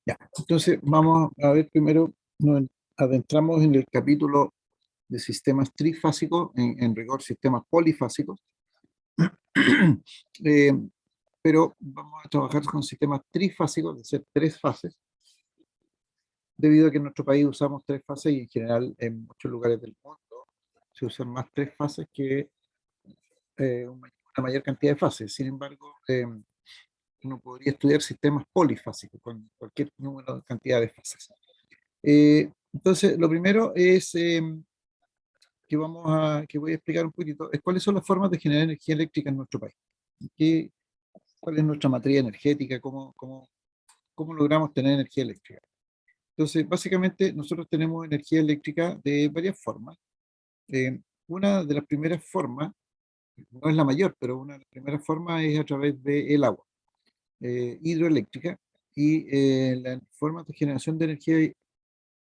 Ya, entonces vamos a ver primero, nos adentramos en el capítulo de sistemas trifásicos, en rigor sistemas polifásicos, Eh, pero vamos a trabajar con sistemas trifásicos, de ser tres fases, debido a que en nuestro país usamos tres fases y en general en muchos lugares del mundo se usan más tres fases que una mayor cantidad de fases. Sin embargo, uno podría estudiar sistemas polifásicos con cualquier número de cantidad de fases. Entonces, lo primero es que voy a explicar un poquito, es cuáles son las formas de generar energía eléctrica en nuestro país. ¿Qué, cuál es nuestra matriz energética? ¿Cómo logramos tener energía eléctrica? Entonces, básicamente, nosotros tenemos energía eléctrica de varias formas. Una de las primeras formas, no es la mayor, pero una de las primeras formas es a través del agua hidroeléctrica, y la forma de generación de energía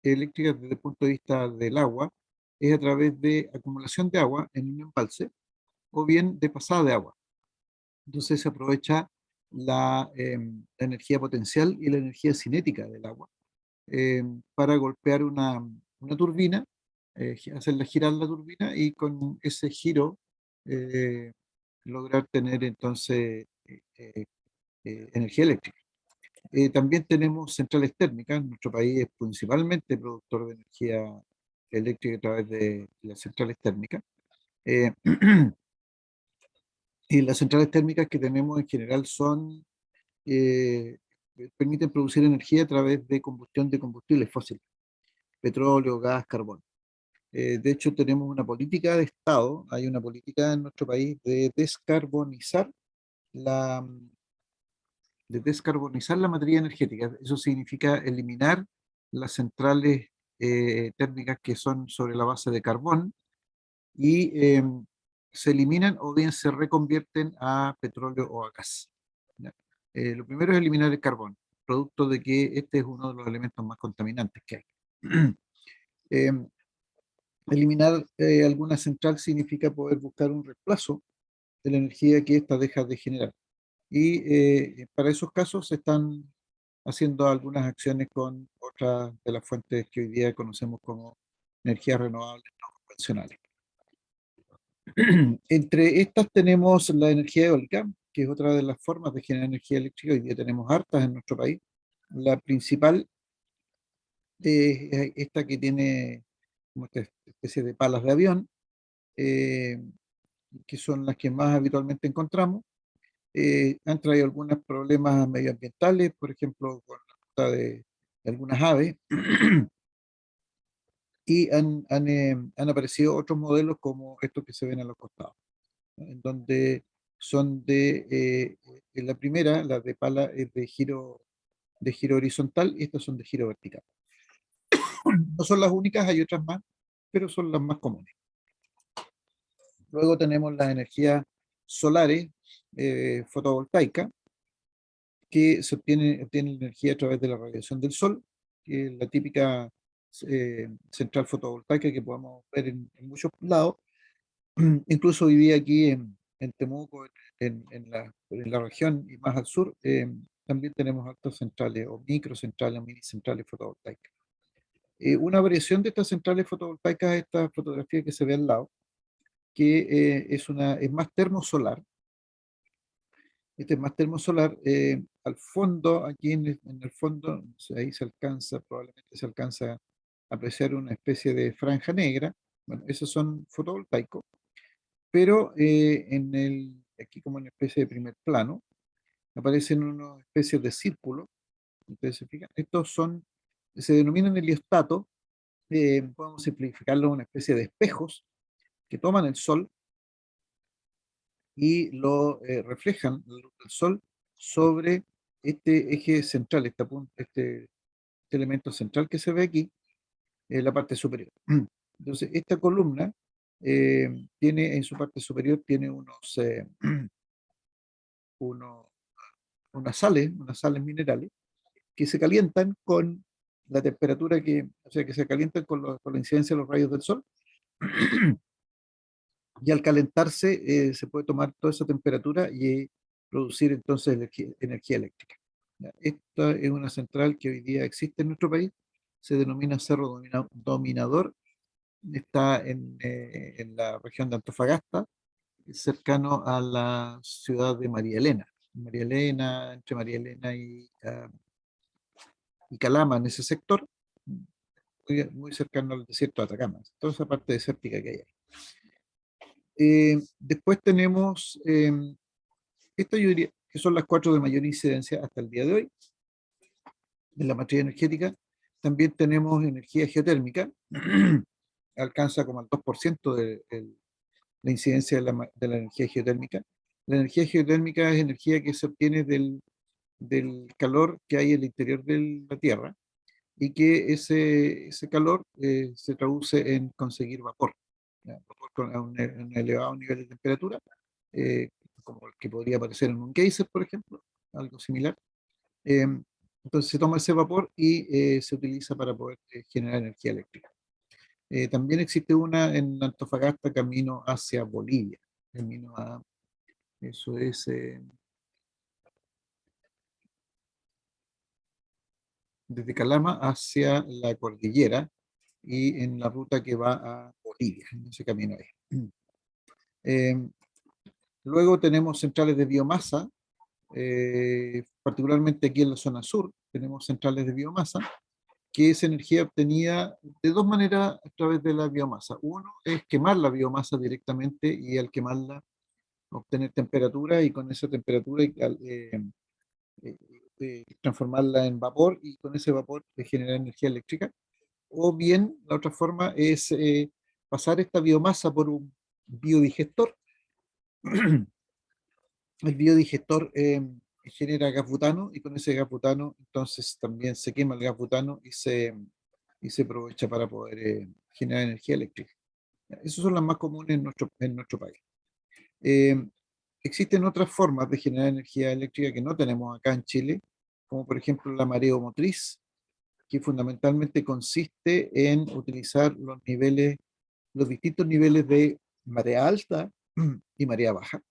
eléctrica desde el punto de vista del agua es a través de acumulación de agua en un embalse o bien de pasada de agua. Entonces se aprovecha la energía potencial y la energía cinética del agua para golpear una turbina, hacerla girar la turbina y con ese giro eh, lograr tener entonces energía eléctrica. También tenemos centrales térmicas. Nuestro país es principalmente productor de energía eléctrica a través de las centrales térmicas. Eh, y las centrales térmicas que tenemos en general eh, permiten producir energía a través de combustión de combustibles fósiles, petróleo, gas, carbón. De hecho, tenemos una política de Estado, hay una política en nuestro país la, de descarbonizar la materia energética. Eso significa eliminar las centrales térmicas que son sobre la base de carbón y se eliminan o bien se reconvierten a petróleo o a gas. ¿Ya? Lo primero es eliminar el carbón, producto de que este es uno de los elementos más contaminantes que hay. Em, Eliminar alguna central significa poder buscar un reemplazo de la energía que ésta deja de generar. Y para esos casos se están haciendo algunas acciones con otras de las fuentes que hoy día conocemos como energías renovables no convencionales. Entre estas tenemos la energía eólica, que es otra de las formas de generar energía eléctrica. Hoy día tenemos hartas en nuestro país. La principal es esta que tiene como esta especie de palas de avión, eh, que son las que más habitualmente encontramos. Han traído algunos problemas medioambientales, por ejemplo, con la ruta de algunas aves, y han aparecido otros modelos como estos que se ven a los costados, ¿no? En donde son en la primera, la de pala, es de giro horizontal, y estas son de giro vertical. No son las únicas, hay otras más, pero son las más comunes. Luego tenemos las energías solares fotovoltaicas, que obtiene energía a través de la radiación del sol, que es la típica central fotovoltaica que podemos ver en muchos lados. Incluso hoy día aquí en Temuco, en la región y más al sur, también tenemos altas centrales o microcentrales o mini centrales fotovoltaicas. Una variación de estas centrales fotovoltaicas es esta fotografía que se ve al lado, que es más termosolar. Este es más termosolar. Al fondo, aquí en el fondo, no sé, ahí se alcanza, probablemente se alcanza a apreciar una especie de franja negra. Bueno, esos son fotovoltaicos, pero aquí como una especie de primer plano, aparecen unas especies de círculos. Ustedes se fijan, se denominan heliostatos. Podemos simplificarlo en una especie de espejos que toman el sol y lo reflejan la luz del sol sobre este eje central, este elemento central que se ve aquí, en la parte superior. Entonces, esta columna tiene en su parte superior tiene unos, unas sales minerales que se calientan con la temperatura o sea, que se calientan con la incidencia de los rayos del sol, Y al calentarse se puede tomar toda esa temperatura y producir entonces energía eléctrica. ¿Ya? Esta es una central que hoy día existe en nuestro país, se denomina Dominador, está en la región de Antofagasta, cercano a la ciudad de María Elena. María Elena, entre María Elena y Calama, en ese sector, muy cercano al desierto de Atacama, toda esa parte desértica que hay ahí. Después tenemos, esta yo diría que son las cuatro de mayor incidencia hasta el día de hoy, en la matriz energética. También tenemos energía geotérmica, alcanza como el 2% de la incidencia de la energía geotérmica. La energía geotérmica es energía que se obtiene del calor que hay en el interior de la Tierra y que ese calor se traduce en conseguir vapor, ¿ya? Vapor un elevado nivel de temperatura, eh, como el que podría aparecer en un geyser, por ejemplo, algo similar. Eh, entonces se toma ese vapor y se utiliza para poder generar energía eléctrica. También existe una en Antofagasta, camino hacia Bolivia. Camino a, eso es desde Calama hacia la cordillera y en la ruta que va a Bolivia, en ese camino ahí. Eh, Luego tenemos centrales de biomasa, particularmente aquí en la zona sur, tenemos centrales de biomasa, que es energía obtenida de dos maneras a través de la biomasa. Uno es quemar la biomasa directamente y al quemarla obtener temperatura y con esa temperatura eh, transformarla en vapor y con ese vapor generar energía eléctrica. O bien, la otra forma es pasar esta biomasa por un biodigestor. El biodigestor genera gas butano y con ese gas butano entonces también se quema el gas butano y se aprovecha para poder generar energía eléctrica. Esas son las más comunes en nuestro país. Eh, Existen otras formas de generar energía eléctrica que no tenemos acá en Chile, como por ejemplo la mareomotriz, que fundamentalmente consiste en utilizar los distintos niveles de marea alta y marea baja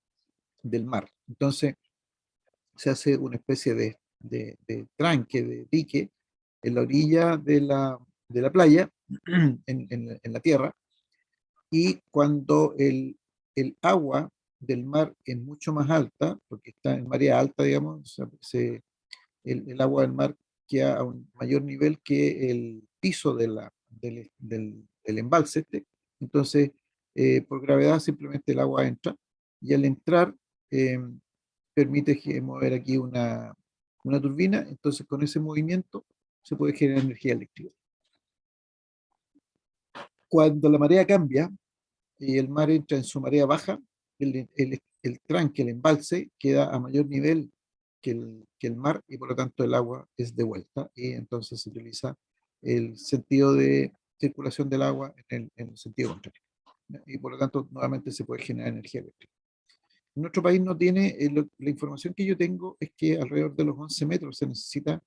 del mar. Entonces, se hace una especie de tranque, de dique, en la orilla de la playa, en la tierra, y cuando el agua del mar es mucho más alta, porque está en marea alta, digamos, o sea, el agua del mar queda a un mayor nivel que el piso del embalse este. Entonces, por gravedad simplemente el agua entra y al entrar eh, permite mover aquí una turbina, entonces con ese movimiento se puede generar energía eléctrica. Cuando la marea cambia y el mar entra en su marea baja, el tranque, el embalse, queda a mayor nivel que el mar y por lo tanto el agua es de vuelta y entonces se utiliza el sentido de circulación del agua en el sentido contrario. Y por lo tanto nuevamente se puede generar energía eléctrica. Nuestro país no tiene, la información que yo tengo es que alrededor de los 11 metros se necesita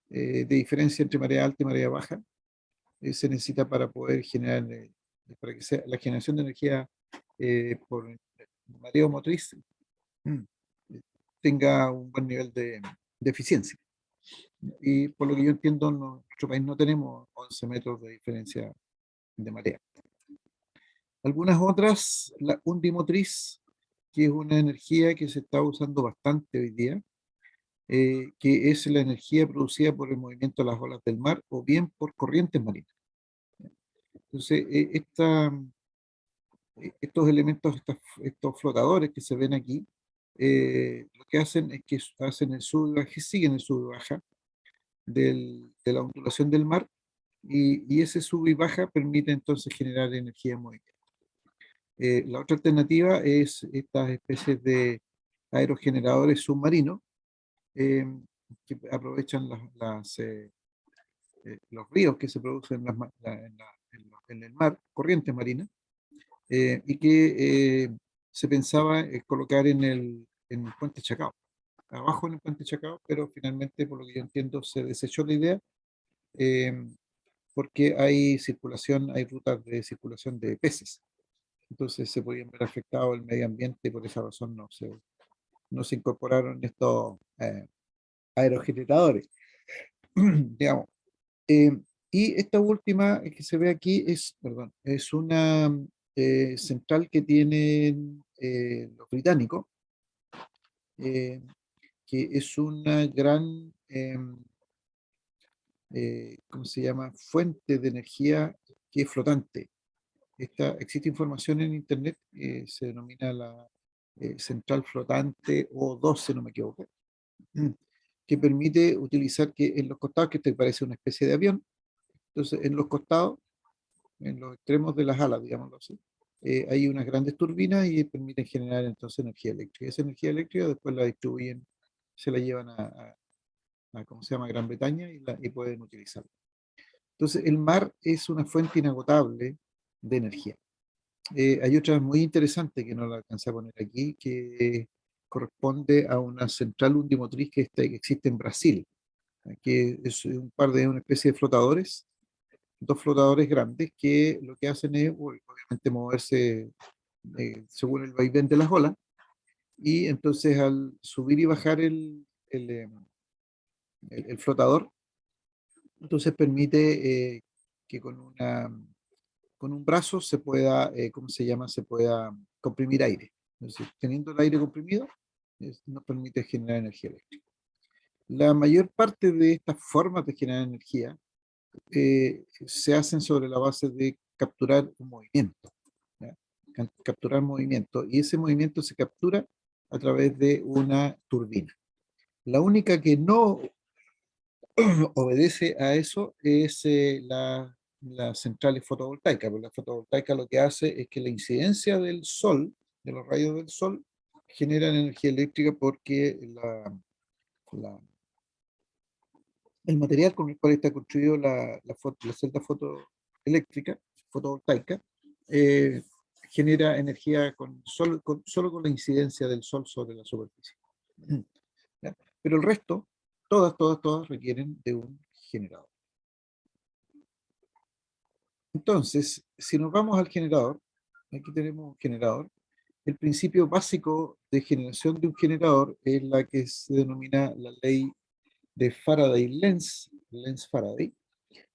de diferencia entre marea alta y marea baja, se necesita para poder generar, para que sea la generación de energía por mareo motriz mm, tenga un buen nivel de eficiencia. Y por lo que yo entiendo, en nuestro país no tenemos 11 metros de diferencia de marea. Algunas otras, la undimotriz, que es una energía que se está usando bastante hoy día, que es la energía producida por el movimiento de las olas del mar o bien por corrientes marinas. Entonces, estos elementos, estos flotadores que se ven aquí, lo que hacen es que hacen el sub y baja, siguen el sub y baja de la ondulación del mar y ese sub y baja permite entonces generar energía en movimiento. La otra alternativa es estas especies de aerogeneradores submarinos eh, que aprovechan los ríos que se producen en el mar, corrientes marinas, y que se pensaba colocar en el puente Chacao, abajo en el puente Chacao, pero finalmente, por lo que yo entiendo, se desechó la idea, eh, porque hay circulación, hay rutas de circulación de peces. Entonces se podían ver afectado el medio ambiente y por esa razón no se incorporaron estos aerogeneradores, digamos. Eh, y esta última que se ve aquí es, perdón, es una central que tienen los británicos, eh, que es una gran, ¿cómo se llama?, fuente de energía que es flotante. Existe información en internet, se denomina la central flotante O2, si no me equivoco, que permite utilizar que en los costados, que te parece una especie de avión, entonces en los costados, en los extremos de las alas, digámoslo así, hay unas grandes turbinas y permiten generar entonces energía eléctrica. Esa energía eléctrica después la distribuyen, se la llevan ¿cómo se llama?, Gran Bretaña y pueden utilizarla. Entonces el mar es una fuente inagotable de energía. Hay otra muy interesante que no la alcancé a poner aquí, que corresponde a una central undimotriz que existe en Brasil, que es una especie de flotadores, dos flotadores grandes que lo que hacen es obviamente moverse según el vaivén de las olas, y entonces al subir y bajar el flotador, entonces permite que con un brazo se pueda, ¿cómo se llama?, se pueda comprimir aire. Entonces, teniendo el aire comprimido, nos permite generar energía eléctrica. La mayor parte de estas formas de generar energía se hacen sobre la base de capturar un movimiento, ¿ya? Capturar movimiento, y ese movimiento se captura a través de una turbina. La única que no obedece a eso es las centrales fotovoltaicas, porque la fotovoltaica lo que hace es que la incidencia del sol, de los rayos del sol, generan energía eléctrica porque el material con el cual está construido la celda fotoeléctrica, fotovoltaica, eh, genera energía solo con la incidencia del sol sobre la superficie. ¿Ya? Pero el resto, todas requieren de un generador. Entonces, si nos vamos al generador, aquí tenemos un generador. El principio básico de generación de un generador es la que se denomina la ley de Faraday-Lenz, Lenz-Faraday,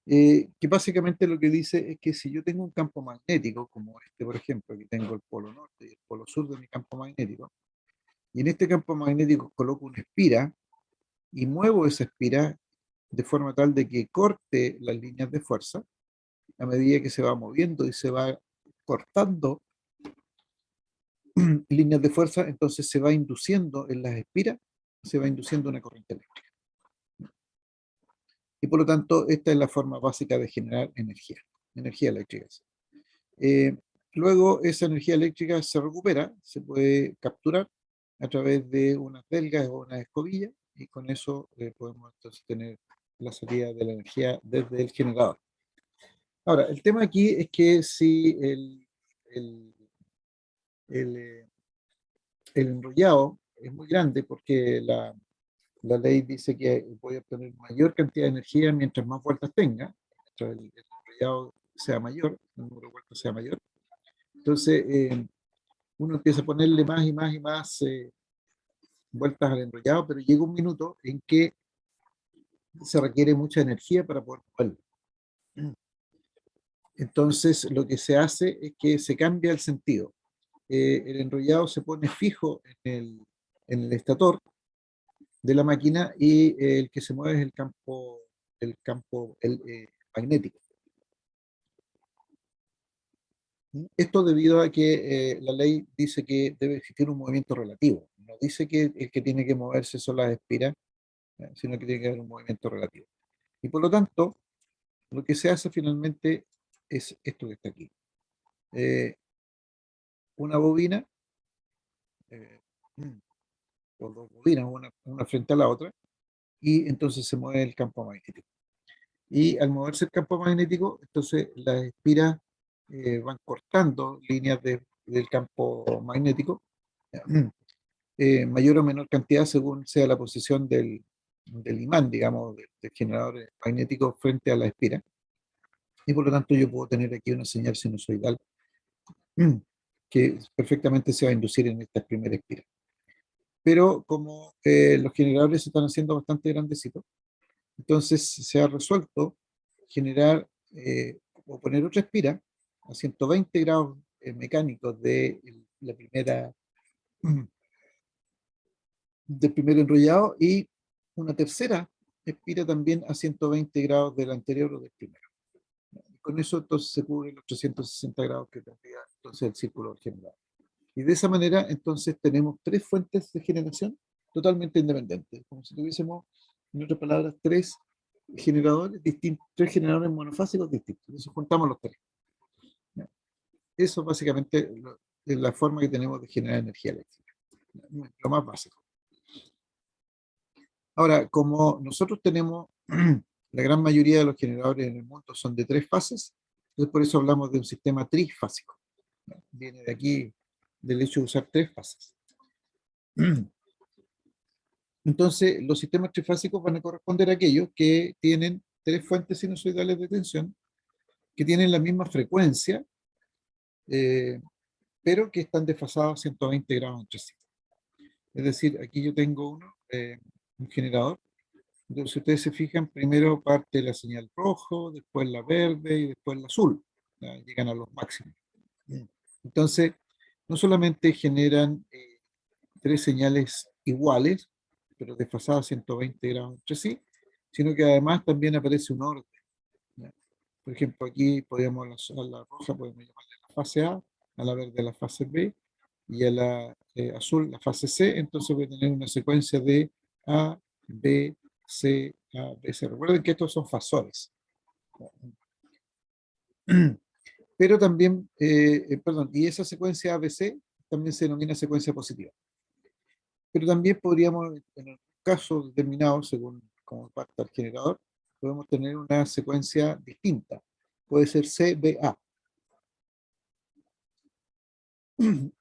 que básicamente lo que dice es que si yo tengo un campo magnético, como este por ejemplo, que tengo el polo norte y el polo sur de mi campo magnético, y en este campo magnético coloco una espira y muevo esa espira de forma tal de que corte las líneas de fuerza, a medida que se va moviendo y se va cortando líneas de fuerza, entonces se va induciendo en las espiras, se va induciendo una corriente eléctrica. Y por lo tanto, esta es la forma básica de generar energía eléctrica. Eh, Luego, esa energía eléctrica se recupera, se puede capturar a través de unas belgas o unas escobillas, y con eso podemos entonces tener la salida de la energía desde el generador. Ahora, el tema aquí es que si el, el, el enrollado es muy grande, porque la ley dice que voy a obtener mayor cantidad de energía mientras más vueltas tenga, mientras el enrollado sea mayor, el número de vueltas sea mayor. Entonces, uno empieza a ponerle más y más y más vueltas al enrollado, pero llega un minuto en que se requiere mucha energía para poder moverlo. Entonces, lo que se hace es que se cambia el sentido. El enrollado se pone fijo en el estator de la máquina, y el que se mueve es el campo magnético. Esto debido a que la ley dice que debe existir un movimiento relativo. No dice que el que tiene que moverse son las espiras, sino que tiene que haber un movimiento relativo. Y por lo tanto, lo que se hace finalmente es esto que está aquí. Una bobina, eh, o dos bobinas, una frente a la otra, y entonces se mueve el campo magnético. Y al moverse el campo magnético, entonces las espiras van cortando líneas del campo magnético, mayor o menor cantidad según sea la posición del imán, digamos, del generador magnético frente a la espira. y por lo tanto yo puedo tener aquí una señal sinusoidal que perfectamente se va a inducir en esta primera espiral. Pero como los generadores se están haciendo bastante grandecitos, entonces se ha resuelto generar o poner otra espira a 120 grados mecánicos de la primera, del primer enrollado y una tercera espira también a 120 grados del anterior o del primero. Y con eso entonces se cubren los 360 grados que tendría entonces el círculo general. Y de esa manera entonces tenemos tres fuentes de generación totalmente independientes, como si tuviésemos, en otras palabras, tres generadores distintos, tres generadores monofásicos distintos. Entonces juntamos los tres. ¿Ya? Eso básicamente es la forma que tenemos de generar energía eléctrica. Lo más básico. Ahora, como nosotros tenemos, la gran mayoría de los generadores en el mundo son de tres fases, entonces por eso hablamos de un sistema trifásico. Viene de aquí, del hecho de usar tres fases. Entonces, los sistemas trifásicos van a corresponder a aquellos que tienen tres fuentes sinusoidales de tensión, que tienen la misma frecuencia, eh, pero que están desfasados a 120 grados entre sí. Es decir, aquí yo tengo un generador. Entonces, si ustedes se fijan, primero parte la señal rojo, después la verde y después la azul. ¿Ya? Llegan a los máximos. Entonces, no solamente generan tres señales iguales, pero desfasadas 120 grados entre sí, sino que además también aparece un orden. ¿Ya? Por ejemplo, aquí podríamos a la roja podemos llamarle la fase A la verde la fase B, y a la azul la fase C, entonces voy a tener una secuencia de A, B, C, A, B, C. Recuerden que estos son fasores. Pero también, perdón, y esa secuencia ABC también se denomina secuencia positiva. Pero también podríamos, en un caso determinado, según cómo parta el generador, podemos tener una secuencia distinta. Puede ser CBA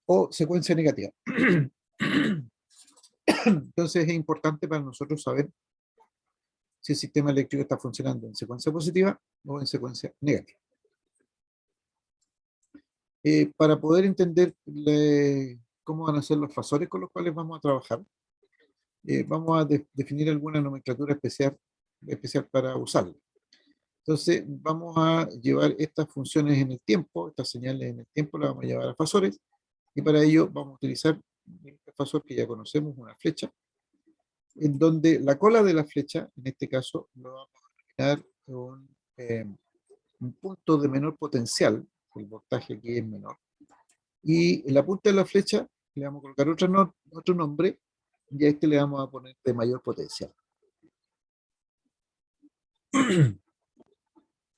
o secuencia negativa. Entonces es importante para nosotros saber si el sistema eléctrico está funcionando en secuencia positiva o en secuencia negativa. Para poder entender cómo van a ser los fasores con los cuales vamos a trabajar, vamos a definir alguna nomenclatura especial para usarla. Entonces, vamos a llevar estas funciones en el tiempo, estas señales en el tiempo, las vamos a llevar a fasores, y para ello vamos a utilizar el fasor que ya conocemos, una flecha, en donde la cola de la flecha, en este caso, lo vamos a denominar un punto de menor potencial, el voltaje aquí es menor, y en la punta de la flecha le vamos a colocar otro nombre, y a este le vamos a poner de mayor potencial.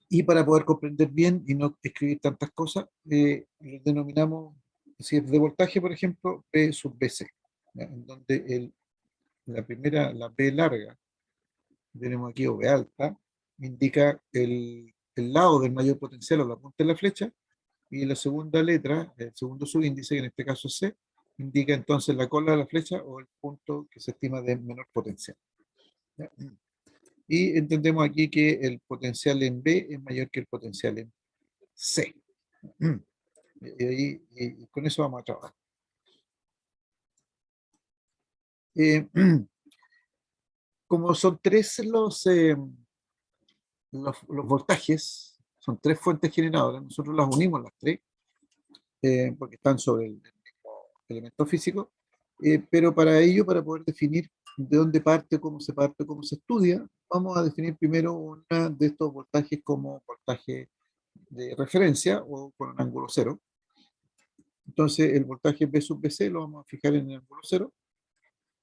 Y para poder comprender bien y no escribir tantas cosas, lo denominamos, si es de voltaje, por ejemplo, P sub BC, ¿ya? En donde la B larga, tenemos aquí, o B alta, indica el lado del mayor potencial o la punta de la flecha, y la segunda letra, el segundo subíndice, que en este caso es C, indica entonces la cola de la flecha o el punto que se estima de menor potencial. ¿Ya? Y entendemos aquí que el potencial en B es mayor que el potencial en C. Y con eso vamos a trabajar. Como son tres los voltajes, son tres fuentes generadoras, nosotros las unimos las tres, porque están sobre el mismo elemento físico, pero para ello, para poder definir de dónde parte, cómo se estudia, vamos a definir primero una de estos voltajes como voltaje de referencia o con un ángulo cero. Entonces el voltaje B sub BC lo vamos a fijar en el ángulo cero,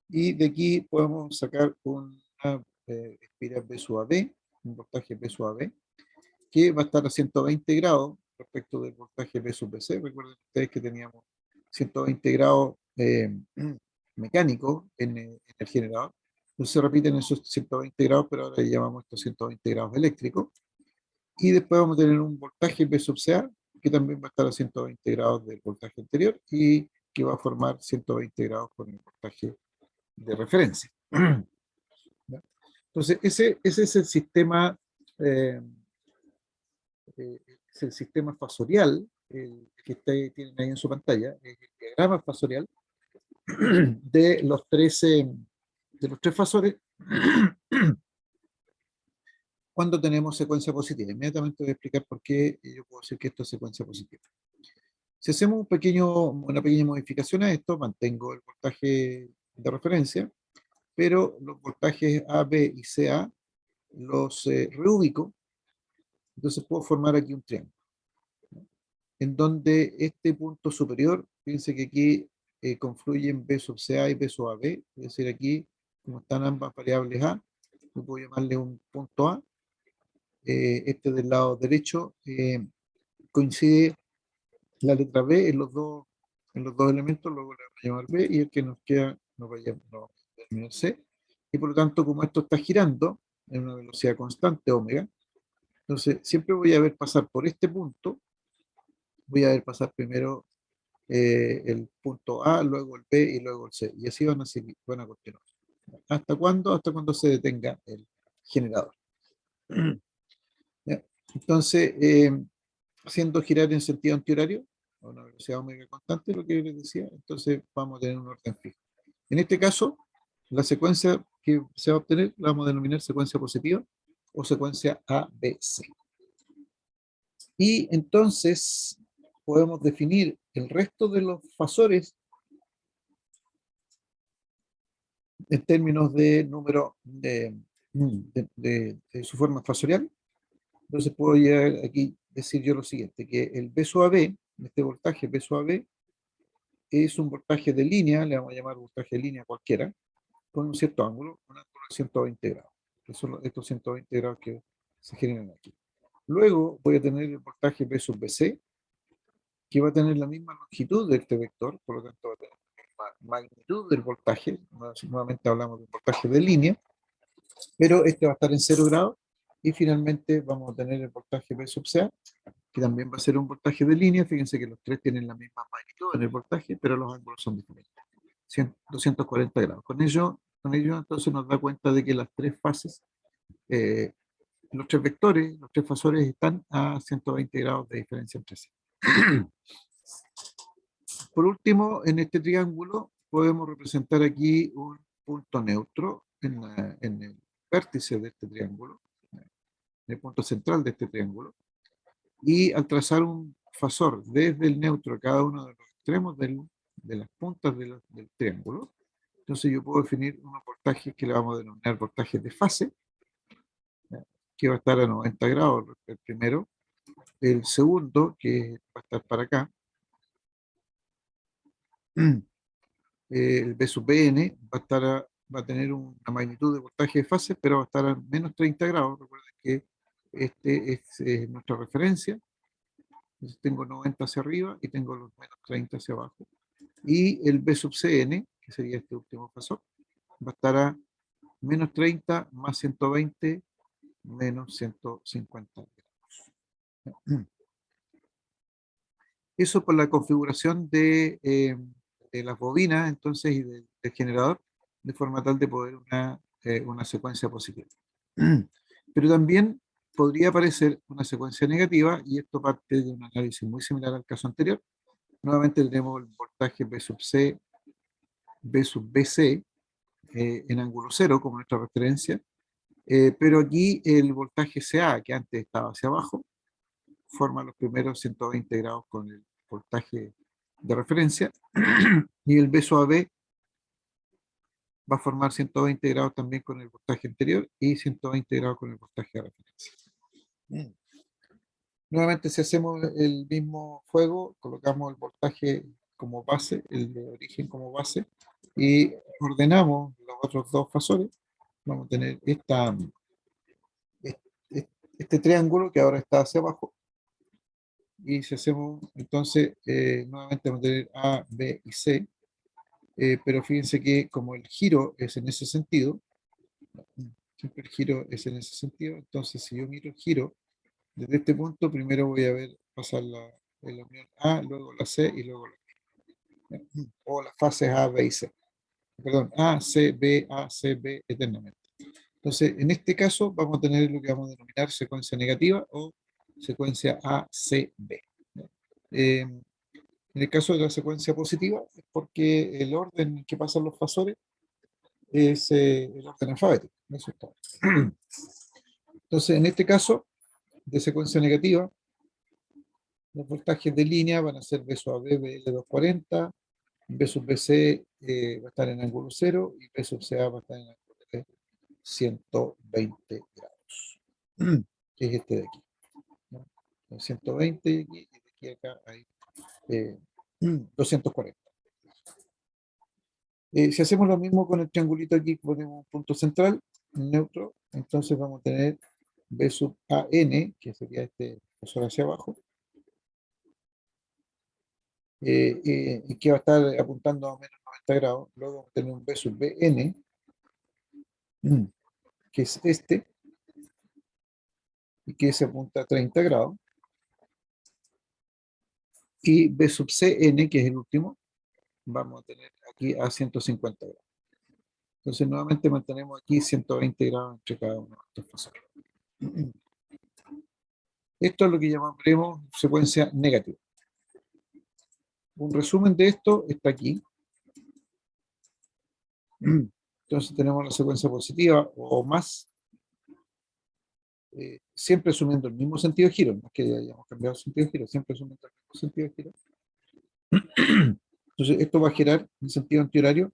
y de aquí podemos sacar una espiral B sub AB, un voltaje B sub AB, que va a estar a 120 grados respecto del voltaje B sub BC. Recuerden ustedes que teníamos 120 grados mecánicos en el generador. Entonces se repiten esos 120 grados, pero ahora le llamamos estos 120 grados eléctricos. Y después vamos a tener un voltaje B sub CA, que también va a estar a 120 grados del voltaje anterior y que va a formar 120 grados con el voltaje de referencia. ¿Ya? Entonces, ese es el sistema es el sistema fasorial, el que tienen ahí en su pantalla, el diagrama fasorial de de los tres fasores cuando tenemos secuencia positiva. Inmediatamente voy a explicar por qué yo puedo decir que esto es secuencia positiva. Si hacemos una pequeña modificación a esto, mantengo el voltaje de referencia, pero los voltajes A, B y CA los reubico, entonces puedo formar aquí un triángulo, en donde este punto superior, fíjense que aquí confluyen B sub CA y B sub AB, es decir, aquí, como están ambas variables A, yo puedo llamarle un punto A, este del lado derecho, coincide la letra B en los dos elementos, luego le vamos a llamar B, y el que nos queda nos va a llamar C, y por lo tanto, como esto está girando en una velocidad constante, omega, entonces siempre voy a ver pasar por este punto, voy a ver pasar primero el punto A, luego el B y luego el C, y así van a continuar. ¿Hasta cuándo? Hasta cuando se detenga el generador. ¿Ya? Entonces, haciendo girar en sentido antihorario, a una velocidad omega constante, lo que les decía, entonces vamos a tener un orden fijo. En este caso, la secuencia que se va a obtener la vamos a denominar secuencia positiva o secuencia ABC. Y entonces podemos definir el resto de los fasores en términos de número de su forma fasorial. Entonces puedo llegar aquí decir yo lo siguiente, que el B sub AB, este voltaje B sub AB, es un voltaje de línea, le vamos a llamar voltaje de línea cualquiera, con un cierto ángulo, un ángulo de 120 grados. Que son estos 120 grados que se generan aquí. Luego voy a tener el voltaje B sub BC, que va a tener la misma longitud de este vector, por lo tanto va a tener la misma magnitud del voltaje, nuevamente hablamos de voltaje de línea, pero este va a estar en 0 grados, y finalmente vamos a tener el voltaje B sub CA, que también va a ser un voltaje de línea. Fíjense que los tres tienen la misma magnitud en el voltaje, pero los ángulos son diferentes. 240 grados. Con ello entonces nos da cuenta de que las tres fases, eh, los tres vectores, los tres fasores están a 120 grados de diferencia entre sí. Por último, en este triángulo podemos representar aquí un punto neutro en el vértice de este triángulo, en el punto central de este triángulo, y al trazar un fasor desde el neutro a cada uno de los extremos de las puntas del triángulo, entonces yo puedo definir unos voltajes que le vamos a denominar voltajes de fase, que va a estar a 90 grados el primero, el segundo, que va a estar para acá, el B sub Bn va a tener una magnitud de voltaje de fase, pero va a estar a menos 30 grados. Recuerden que este es nuestra referencia. Entonces tengo 90 hacia arriba y tengo los menos 30 hacia abajo. Y el B sub Cn, que sería este último fasor, va a estar a menos 30 más 120 menos 150 grados. Eso por la configuración de las bobinas, entonces, y del generador, de forma tal de poder una secuencia positiva. Pero también podría aparecer una secuencia negativa, y esto parte de un análisis muy similar al caso anterior. Nuevamente tenemos el voltaje B sub C, B sub BC, en ángulo cero como nuestra referencia, pero aquí el voltaje CA, que antes estaba hacia abajo, forma los primeros 120 grados con el voltaje de referencia, y el B sub AB va a formar 120 grados también con el voltaje anterior y 120 grados con el voltaje de referencia. Nuevamente, si hacemos el mismo juego, colocamos el voltaje como base, el de origen como base, y ordenamos los otros dos fasores, vamos a tener este triángulo que ahora está hacia abajo. Y si hacemos, entonces, nuevamente vamos a tener A, B y C, pero fíjense que como el giro es en ese sentido, siempre el giro es en ese sentido, entonces si yo miro el giro, desde este punto primero voy a ver pasar la unión A, luego la C y luego la B. O las fases A, B y C. Perdón, A, C, B, A, C, B, eternamente. Entonces, en este caso vamos a tener lo que vamos a denominar secuencia negativa o secuencia A, C, B. En el caso de la secuencia positiva, es porque el orden en que pasan los fasores es el orden alfabético. Eso es todo. Entonces, en este caso, de secuencia negativa, los voltajes de línea van a ser B sub AB, BL240, B sub BC va a estar en ángulo 0 y B sub CA va a estar en ángulo de 120 grados, que es este de aquí, ¿no? 120 y de aquí a acá hay eh, 240. Si hacemos lo mismo con el triangulito aquí, ponemos un punto central, un neutro, entonces vamos a tener B sub AN, que sería este grosor hacia abajo, y que va a estar apuntando a menos 90 grados. Luego vamos a tener un B sub BN, que es este, y que se apunta a 30 grados. Y B sub CN, que es el último, vamos a tener aquí a 150 grados. Entonces, nuevamente mantenemos aquí 120 grados entre cada uno de estos fasores. Esto es lo que llamaremos secuencia negativa. Un resumen de esto está aquí. Entonces tenemos la secuencia positiva o más, siempre asumiendo el mismo sentido de giro, no es que hayamos cambiado el sentido de giro, siempre asumiendo el mismo sentido de giro. Entonces esto va a girar en sentido antihorario.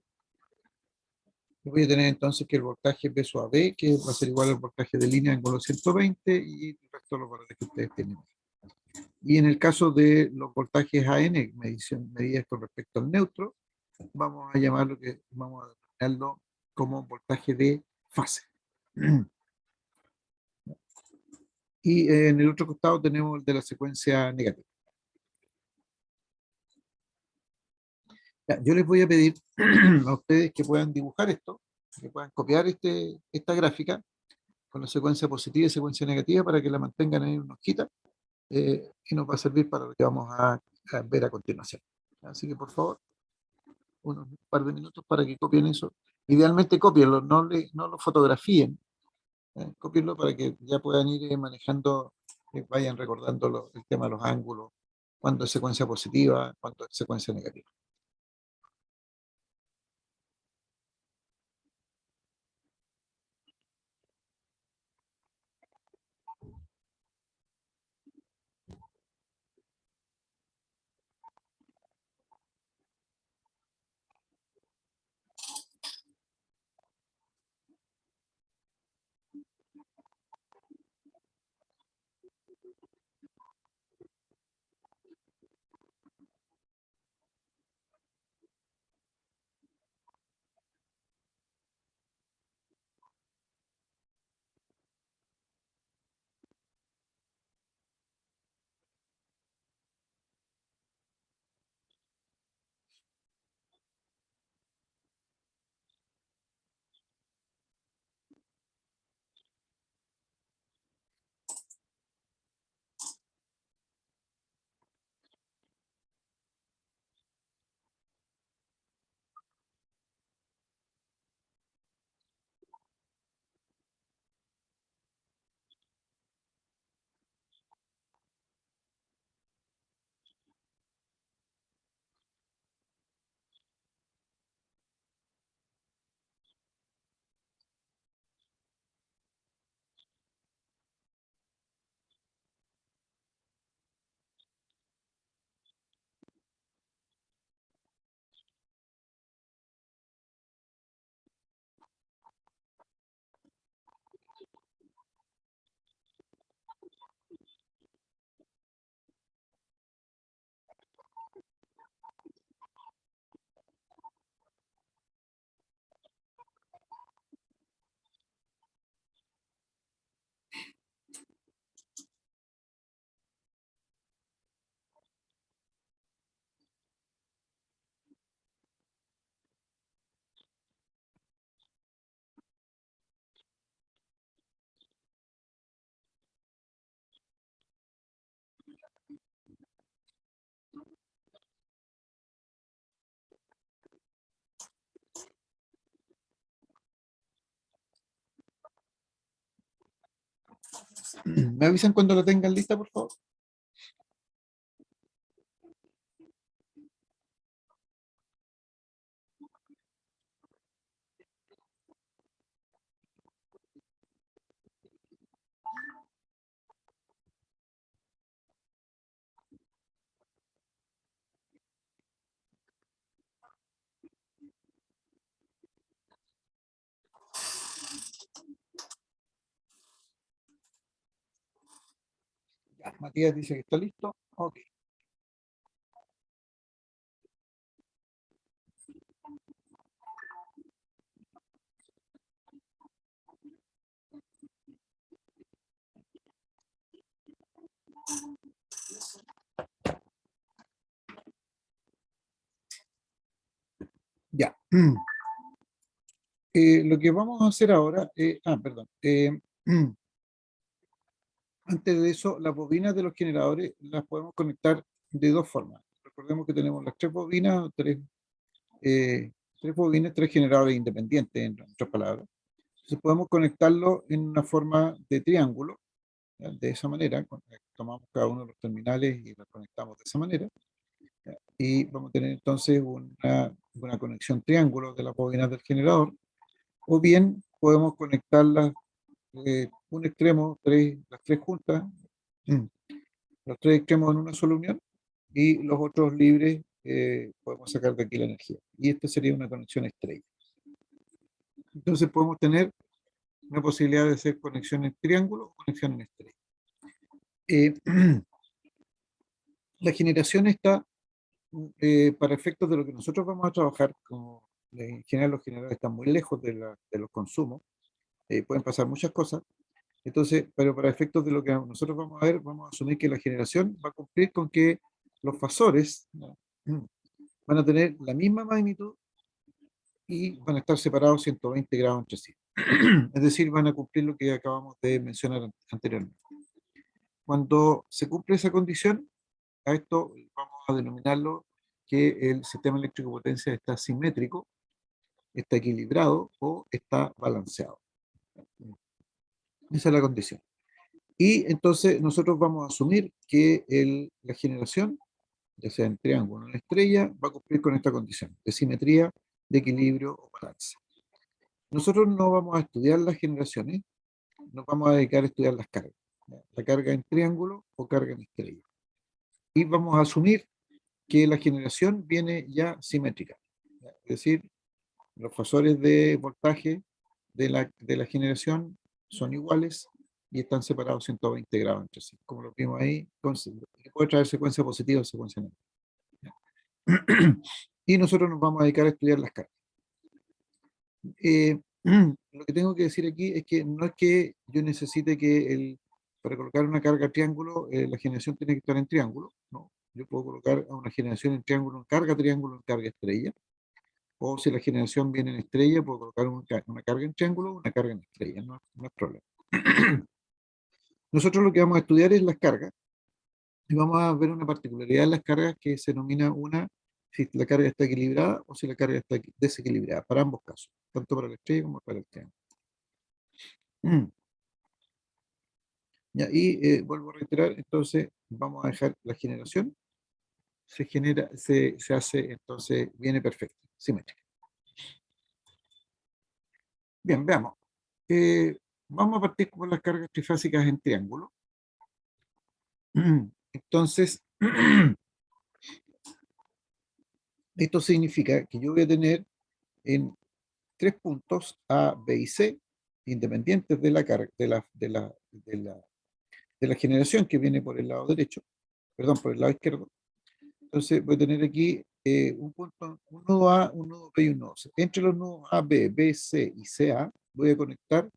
Voy a tener entonces que el voltaje B sub AB, que va a ser igual al voltaje de línea en los 120 y el resto de los valores que ustedes tienen. Y en el caso de los voltajes AN, medidas con respecto al neutro, vamos a llamarlo que vamos a denominarlo como voltaje de fase. Y en el otro costado tenemos el de la secuencia negativa. Ya, yo les voy a pedir a ustedes que puedan dibujar esto, que puedan copiar esta gráfica con la secuencia positiva y secuencia negativa para que la mantengan en una hojita, y nos va a servir para lo que vamos a ver a continuación. Así que por favor, unos par de minutos para que copien eso. Idealmente copienlo, no lo fotografíen, copienlo para que ya puedan ir manejando, vayan recordando el tema de los ángulos, cuando es secuencia positiva, cuando es secuencia negativa. ¿Me avisan cuando la tengan lista, por favor? Ya, Matías dice que está listo. Ok. Ya. Lo que vamos a hacer ahora, perdón. Antes de eso, las bobinas de los generadores las podemos conectar de dos formas. Recordemos que tenemos las tres bobinas, tres bobinas, tres generadores independientes, en otras palabras. Entonces podemos conectarlo en una forma de triángulo, ¿ya? De esa manera, tomamos cada uno de los terminales y los conectamos de esa manera, ¿ya? Y vamos a tener entonces una conexión triángulo de las bobinas del generador, o bien podemos conectarlas un extremo, las tres juntas, mm, los tres extremos en una sola unión, y los otros libres podemos sacar de aquí la energía. Y esta sería una conexión estrella. Entonces podemos tener una posibilidad de hacer conexión en triángulo o conexión en estrella. Eh, la generación está para efectos de lo que nosotros vamos a trabajar, como en general los generadores están muy lejos de los consumos, pueden pasar muchas cosas. Entonces, pero para efectos de lo que nosotros vamos a ver, vamos a asumir que la generación va a cumplir con que los fasores, ¿no?, van a tener la misma magnitud y van a estar separados 120 grados entre sí. Es decir, van a cumplir lo que acabamos de mencionar anteriormente. Cuando se cumple esa condición, a esto vamos a denominarlo que el sistema eléctrico de potencia está simétrico, está equilibrado o está balanceado. Esa es la condición. Y entonces nosotros vamos a asumir que la generación, ya sea en triángulo o en estrella, va a cumplir con esta condición de simetría, de equilibrio o balance. Nosotros no vamos a estudiar las generaciones, nos vamos a dedicar a estudiar las cargas. ¿Ya? La carga en triángulo o carga en estrella. Y vamos a asumir que la generación viene ya simétrica. ¿Ya? Es decir, los fasores de voltaje de la generación son iguales y están separados 120 grados entre sí. Como lo vimos ahí, puede traer secuencia positiva o secuencia negativa. Y nosotros nos vamos a dedicar a estudiar las cargas. Lo que tengo que decir aquí es que no es que yo necesite para colocar una carga triángulo, la generación tiene que estar en triángulo, ¿no? Yo puedo colocar a una generación en triángulo, en carga estrella, o si la generación viene en estrella, puedo colocar una carga en triángulo, una carga en estrella, no es problema. Nosotros lo que vamos a estudiar es las cargas, y vamos a ver una particularidad de las cargas que se denomina si la carga está equilibrada o si la carga está desequilibrada, para ambos casos, tanto para la estrella como para el triángulo. Ya, y vuelvo a reiterar, entonces vamos a dejar la generación, se hace, entonces viene perfecta, simétrica. Bien, veamos. Eh, Vamos a partir con las cargas trifásicas en triángulo. Entonces, esto significa que yo voy a tener en tres puntos A, B y C, independientes de la carga, de la generación que viene por el lado derecho, perdón, por el lado izquierdo. Entonces voy a tener aquí un punto, un nodo A, un nodo B y un nodo C. Entre los nodos A, B, B, C y CA voy a conectar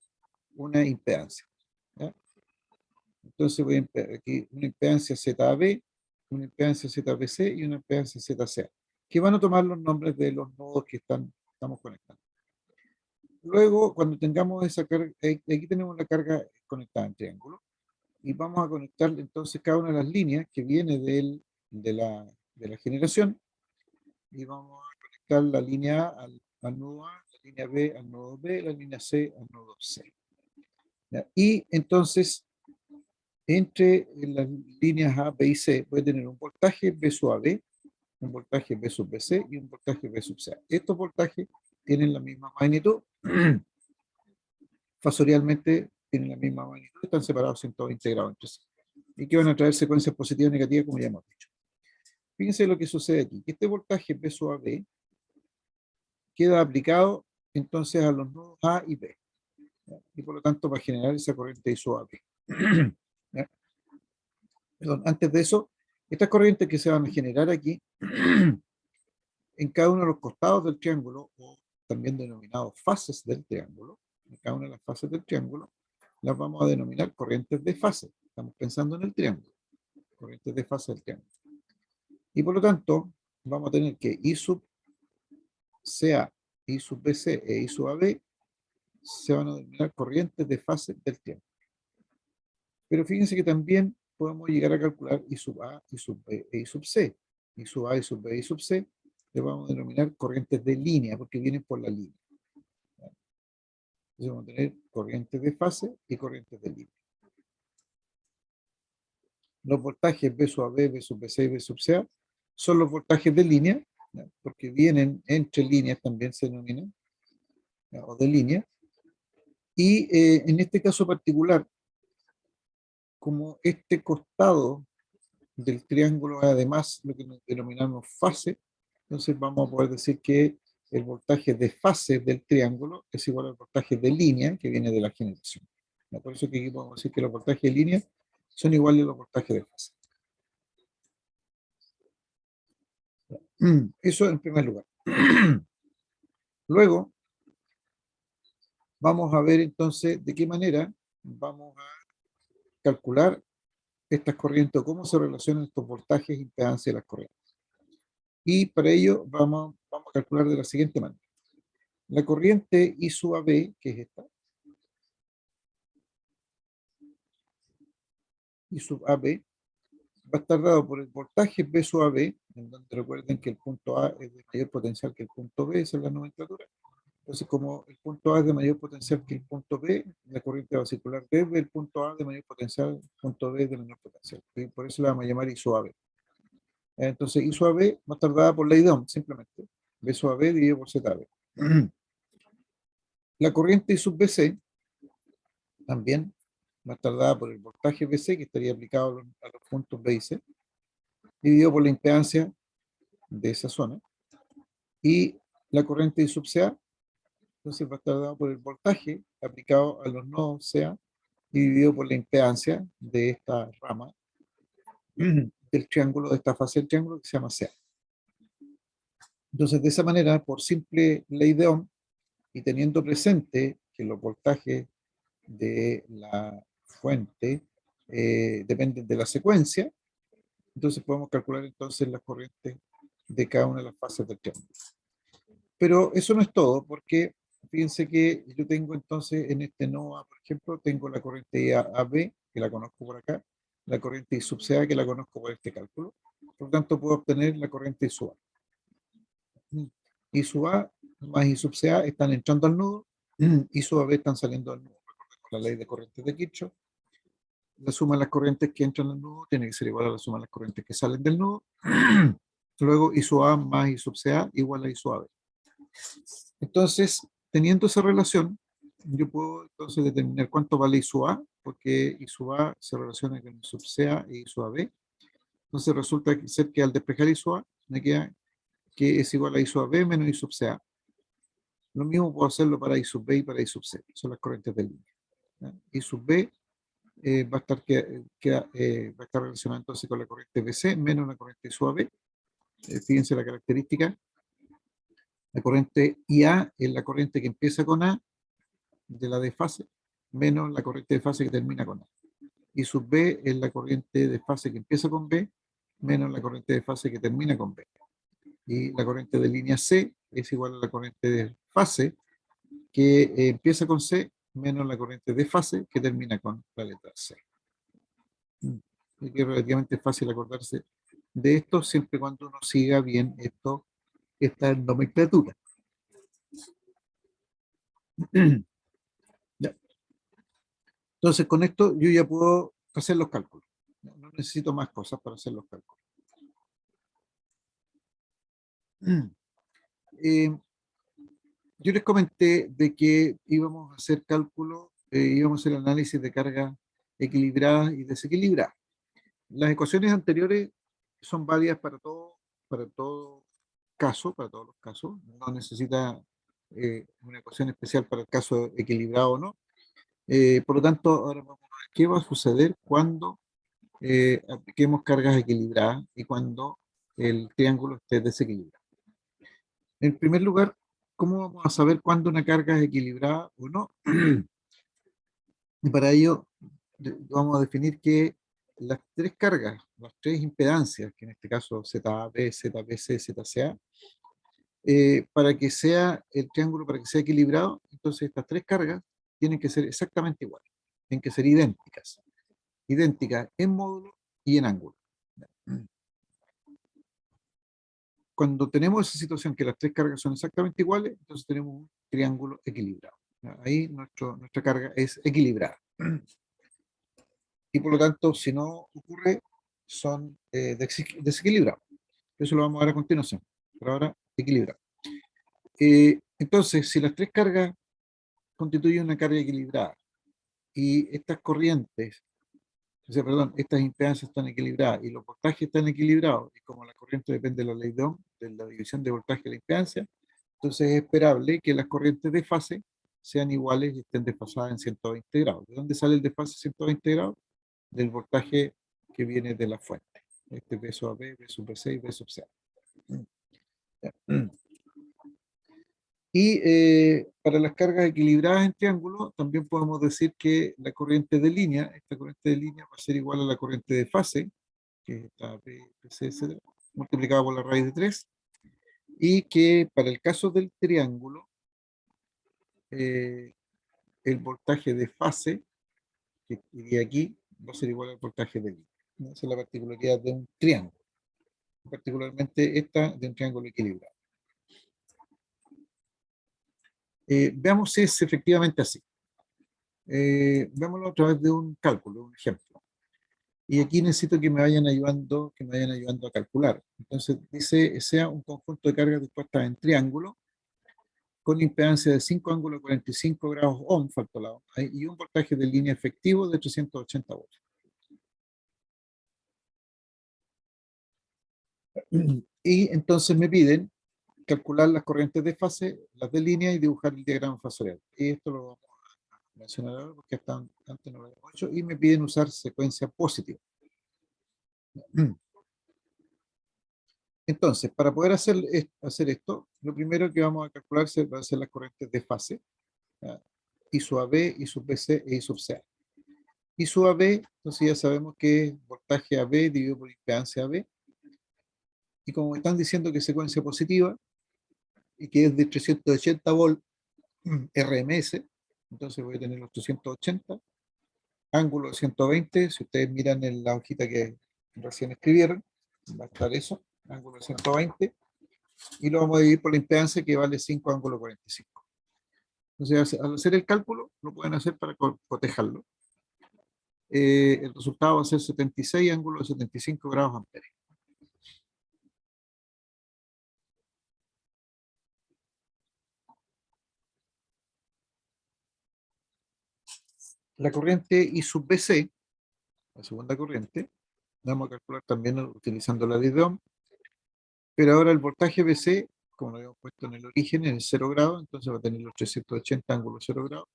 una impedancia, ¿ya? Entonces voy a aquí una impedancia ZAB, una impedancia ZBC y una impedancia ZCA, que van a tomar los nombres de los nodos que estamos conectando. Luego, cuando tengamos esa carga, aquí tenemos la carga conectada en triángulo, y vamos a conectar entonces cada una de las líneas que viene de la generación, y vamos a conectar la línea A al nodo A, la línea B al nodo B, la línea C al nodo C. ¿Ya? Y entonces entre las líneas A, B y C puede tener un voltaje B sub AB, un voltaje B sub BC y un voltaje B sub CA. Estos voltajes tienen la misma magnitud, fasorialmente tienen la misma magnitud, están separados 120 grados entre sí. Y que van a traer secuencias positivas y negativas, como ya hemos dicho. Fíjense lo que sucede aquí. Este voltaje B sub AB queda aplicado entonces a los nodos A y B. ¿Ya? Y por lo tanto va a generar esa corriente I sub AB. ¿Ya? Perdón, antes de eso, estas corrientes que se van a generar aquí en cada uno de los costados del triángulo, o también denominados fases del triángulo, en cada una de las fases del triángulo, las vamos a denominar corrientes de fase. Estamos pensando en el triángulo, corrientes de fase del triángulo. Y por lo tanto, vamos a tener que I sub CA, I sub BC e I sub AB se van a denominar corrientes de fase del triángulo. Pero fíjense que también podemos llegar a calcular I sub A, I sub B e I sub C. I sub A, I sub B, I sub C le vamos a denominar corrientes de línea, porque vienen por la línea. Entonces vamos a tener corrientes de fase y corrientes de línea. Los voltajes B sub AB, B sub BC y B sub CA son los voltajes de línea, ¿ya? Porque vienen entre líneas, también se denominan, ¿ya? O de línea. Y en este caso particular, como este costado del triángulo es además lo que denominamos fase, entonces vamos a poder decir que el voltaje de fase del triángulo es igual al voltaje de línea que viene de la generación. ¿No? Por eso que aquí podemos decir que los voltajes de línea son iguales a los voltajes de fase. Eso en primer lugar. Luego, vamos a ver entonces de qué manera vamos a calcular estas corrientes o cómo se relacionan estos voltajes e impedancia de las corrientes. Y para ello vamos a calcular de la siguiente manera. La corriente I sub AB, que es esta, I sub AB, va a estar dado por el voltaje B sub AB, en donde recuerden que el punto A es de mayor potencial que el punto B, esa es la nomenclatura. Entonces, como el punto A es de mayor potencial que el punto B, la corriente va a circular desde el punto A de mayor potencial al punto B de menor potencial. Y por eso la vamos a llamar I sub AB. Entonces, I sub AB va a estar dada por la I de Ohm, simplemente. B sub AB dividido por ZB. La corriente I sub BC también va a estar dada por el voltaje BC, que estaría aplicado a los puntos B y C, dividido por la impedancia de esa zona. Y la corriente I sub CA, entonces va a estar dada por el voltaje aplicado a los nodos CA, dividido por la impedancia de esta rama del triángulo, de esta fase del triángulo que se llama CA. Entonces, de esa manera, por simple ley de Ohm, y teniendo presente que los voltajes de la fuente dependen de la secuencia, entonces podemos calcular entonces las corrientes de cada una de las fases del triángulo. Pero eso no es todo, porque fíjense que yo tengo entonces en este nodo A, por ejemplo, tengo la corriente AB, que la conozco por acá, la corriente I sub CA, que la conozco por este cálculo. Por lo tanto, puedo obtener la corriente I sub A. I sub A más I sub CA están entrando al nodo, I sub AB están saliendo al nodo. Recordemos la ley de corrientes de Kirchhoff. La suma de las corrientes que entran al nodo tiene que ser igual a la suma de las corrientes que salen del nodo. Luego I sub A más I sub CA igual a I sub AB. Entonces, teniendo esa relación, yo puedo entonces determinar cuánto vale I sub A, porque I sub A se relaciona con I sub CA y I sub AB. Entonces resulta ser que al despejar I sub A, me queda que es igual a I sub AB menos I sub CA. Lo mismo puedo hacerlo para I sub B y para I sub C, son las corrientes de línea. ¿Ya? I sub B va a estar relacionado entonces con la corriente BC menos la corriente I sub AB. Fíjense la característica. La corriente IA es la corriente que empieza con A, de la de fase, menos la corriente de fase que termina con A. Y sub B es la corriente de fase que empieza con B, menos la corriente de fase que termina con B. Y la corriente de línea C es igual a la corriente de fase que empieza con C, menos la corriente de fase que termina con la letra C. Y que es relativamente fácil acordarse de esto siempre y cuando uno siga bien esta nomenclatura. Ya. Entonces, con esto yo ya puedo hacer los cálculos. No necesito más cosas para hacer los cálculos. Yo les comenté de que íbamos a hacer cálculos, íbamos a hacer análisis de cargas equilibradas y desequilibradas. Las ecuaciones anteriores son válidas para todo caso, para todos los casos. No necesita una ecuación especial para el caso equilibrado o no. Por lo tanto, ahora vamos a ver qué va a suceder cuando apliquemos cargas equilibradas y cuando el triángulo esté desequilibrado. En primer lugar, ¿cómo vamos a saber cuándo una carga es equilibrada o no? Y para ello vamos a definir que las tres cargas, las tres impedancias, que en este caso ZAB, ZBC, ZCA, para que sea el triángulo, para que sea equilibrado, entonces estas tres cargas tienen que ser exactamente iguales, tienen que ser idénticas, idénticas en módulo y en ángulo. Cuando tenemos esa situación que las tres cargas son exactamente iguales, entonces tenemos un triángulo equilibrado. Ahí nuestra carga es equilibrada. Y por lo tanto, si no ocurre, son desequilibrados. Eso lo vamos a ver a continuación. Por ahora, equilibrado. Entonces, si las tres cargas constituyen una carga equilibrada y estas corrientes, o sea, perdón, estas impedancias están equilibradas y los voltajes están equilibrados, y como la corriente depende de la ley de Ohm, de la división de voltaje de la impedancia, entonces es esperable que las corrientes de fase sean iguales y estén desfasadas en 120 grados. ¿De dónde sale el desfase 120 grados? Del voltaje que viene de la fuente. Este V sub AB, V sub BC y V sub CA. Y para las cargas equilibradas en triángulo, también podemos decir que la corriente de línea, esta corriente de línea va a ser igual a la corriente de fase, que es esta P, PC, etc., multiplicada por la raíz de 3, y que para el caso del triángulo, el voltaje de fase, que iría aquí, va a ser igual al voltaje de línea. Esa es la particularidad de un triángulo, particularmente esta de un triángulo equilibrado. Veamos si es efectivamente así. Veámoslo a través de un cálculo, de un ejemplo. Y aquí necesito que me vayan ayudando a calcular. Entonces dice, sea un conjunto de cargas dispuestas en triángulo, con impedancia de 5 ángulos 45 grados ohm, faltó la ohm, y un voltaje de línea efectivo de 380 voltios. Y entonces me piden calcular las corrientes de fase, las de línea y dibujar el diagrama fasorial. Y esto lo vamos a mencionar ahora porque antes no lo habíamos hecho, y me piden usar secuencia positiva. Entonces, para poder hacer esto, lo primero que vamos a calcular va a ser las corrientes de fase, ¿ya? I sub AB, I sub BC e I sub CA. I sub AB, entonces ya sabemos que es voltaje AB dividido por impedancia AB, y como me están diciendo que es secuencia positiva, y que es de 380 volt RMS, entonces voy a tener los 380, ángulo de 120, si ustedes miran en la hojita que recién escribieron, va a estar eso, ángulo de 120, y lo vamos a dividir por la impedancia que vale 5 ángulo 45. Entonces, al hacer el cálculo, lo pueden hacer para cotejarlo. El resultado va a ser 76 ángulo de 75 grados amperes. La corriente I sub BC, la segunda corriente, la vamos a calcular también utilizando la ley de Ohm, pero ahora el voltaje BC, como lo habíamos puesto en el origen, en 0 grados, entonces va a tener los 380 ángulos 0 grados,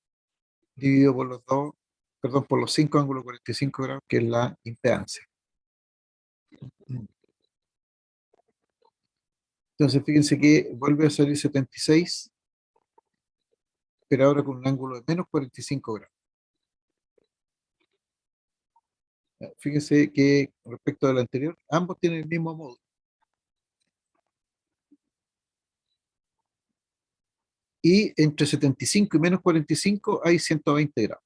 dividido por los dos, perdón, por los 5 ángulos 45 grados, que es la impedancia. Entonces fíjense que vuelve a salir 76, pero ahora con un ángulo de menos 45 grados. Fíjense que respecto del anterior, ambos tienen el mismo módulo. Y entre 75 y menos 45 hay 120 grados.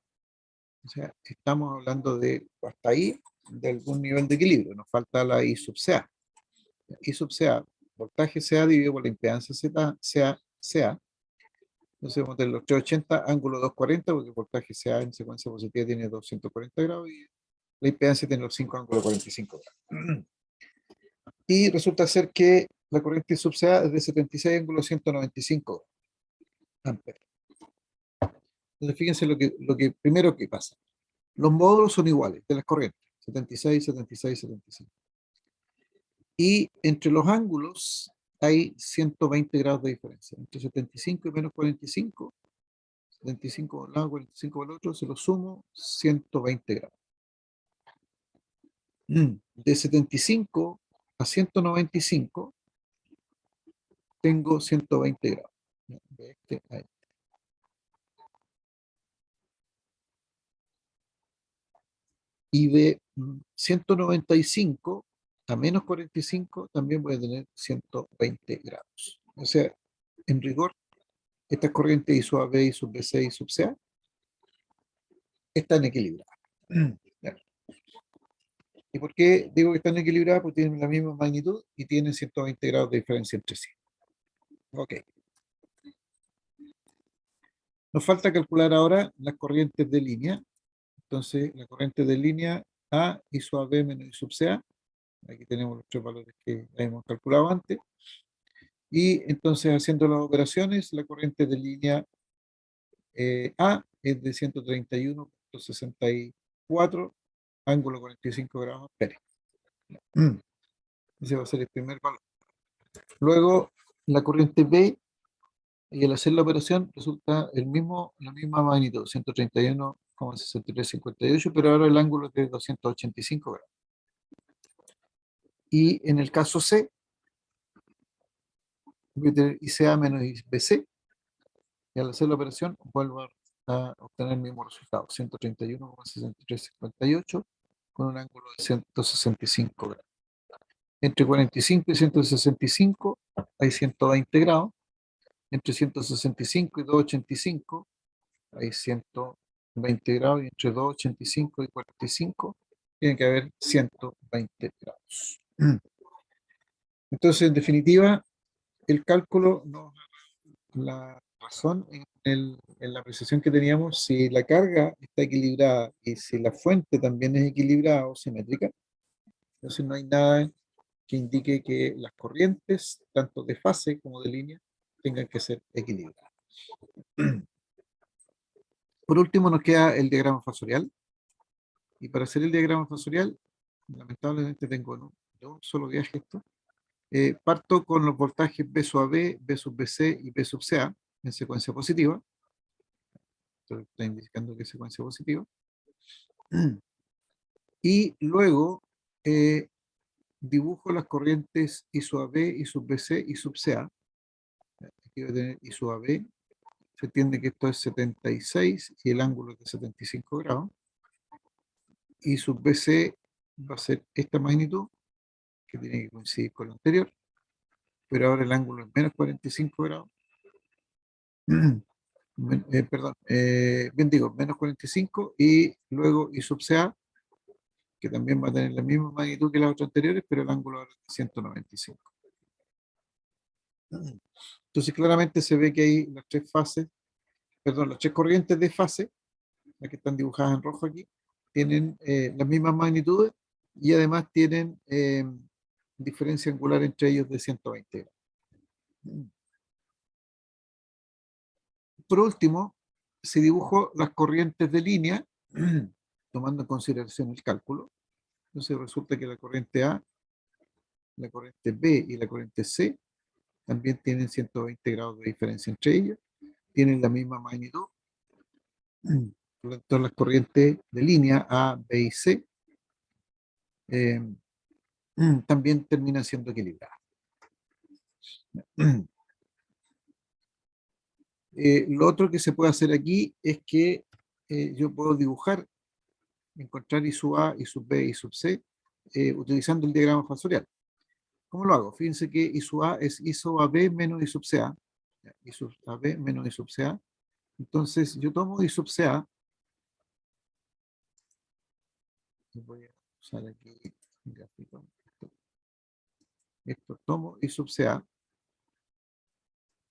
O sea, estamos hablando de, hasta ahí, de algún nivel de equilibrio. Nos falta la I sub CA. I sub CA, voltaje CA dividido por la impedancia Z, CA. Entonces vamos a tener los 380, ángulo 240, porque el voltaje CA en secuencia positiva tiene 240 grados y la impedancia tiene los 5 ángulos 45 grados. Y resulta ser que la corriente sub CA es de 76 ángulos 195 amperes. Entonces, fíjense lo que primero que pasa. Los módulos son iguales de las corrientes, 76, 76, 75. Y entre los ángulos hay 120 grados de diferencia. Entre 75 y menos 45, 75 por un lado, 45 por el otro, se lo sumo, 120 grados. De 75 a 195 tengo 120 grados. De este a este. Y de 195 a menos 45 también voy a tener 120 grados. O sea, en rigor, estas corrientes I sub AB, I sub BC y sub CA están equilibradas. ¿Y por qué digo que están equilibradas? Porque tienen la misma magnitud y tienen 120 grados de diferencia entre sí. Ok. Nos falta calcular ahora las corrientes de línea. Entonces, la corriente de línea A, I sub AB menos I sub CA. Aquí tenemos los tres valores que hemos calculado antes. Y entonces, haciendo las operaciones, la corriente de línea A es de 131,64, ángulo 45 grados amperes. Ese va a ser el primer valor. Luego, la corriente B, y al hacer la operación, resulta la misma magnitud, 131,6358, pero ahora el ángulo es de 285 grados. Y en el caso C, voy a tener ICA menos IBC, y al hacer la operación vuelvo a obtener el mismo resultado, 131,6358 con un ángulo de 165 grados. Entre 45 y 165 hay 120 grados, entre 165 y 285 hay 120 grados, y entre 285 y 45 tiene que haber 120 grados. Entonces, en definitiva, el cálculo nos la razón en la apreciación que teníamos, si la carga está equilibrada y si la fuente también es equilibrada o simétrica, entonces no hay nada que indique que las corrientes, tanto de fase como de línea, tengan que ser equilibradas. Por último, nos queda el diagrama fasorial. Y para hacer el diagrama fasorial, lamentablemente tengo de un solo viaje esto. Parto con los voltajes B sub AB, B sub BC y B sub CA en secuencia positiva. Está indicando que es secuencia positiva. Y luego dibujo las corrientes I sub AB, I sub BC y sub CA. Aquí voy a tener I sub AB. Se entiende que esto es 76 y el ángulo es de 75 grados. I sub BC va a ser esta magnitud, que tiene que coincidir con la anterior, pero ahora el ángulo es menos 45 grados. Perdón, bien digo, menos 45, y luego I sub CA, que también va a tener la misma magnitud que las otras anteriores, pero el ángulo ahora es 195. Entonces claramente se ve que hay las tres fases, perdón, las tres corrientes de fase, las que están dibujadas en rojo aquí, tienen las mismas magnitudes y además tienen diferencia angular entre ellos de 120 grados. Por último, se dibujó las corrientes de línea, tomando en consideración el cálculo. Entonces resulta que la corriente A, la corriente B y la corriente C también tienen 120 grados de diferencia entre ellas, tienen la misma magnitud. Por lo tanto, las corrientes de línea A, B y C eh, también terminan siendo equilibradas. Lo otro que se puede hacer aquí es que yo puedo dibujar, encontrar I sub A, I sub B y sub C utilizando el diagrama fasorial. ¿Cómo lo hago? Fíjense que I sub A es I sub AB menos I sub CA. I sub AB menos I sub CA. Entonces yo tomo I sub CA. Voy a usar aquí un gráfico. Esto tomo I sub CA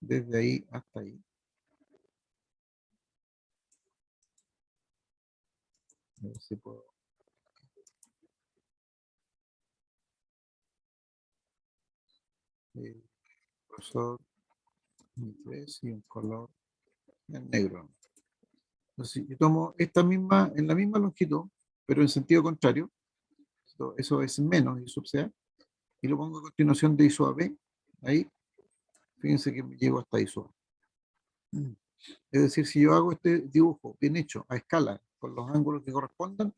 desde ahí hasta ahí. A ver si puedo grosor 3 y un color en negro. Entonces, yo tomo esta misma, en la misma longitud, pero en sentido contrario, eso es menos y sub C, y lo pongo a continuación de ISO AB, ahí, fíjense que llego hasta ISO A. Es decir, si yo hago este dibujo bien hecho, a escala, con los ángulos que correspondan,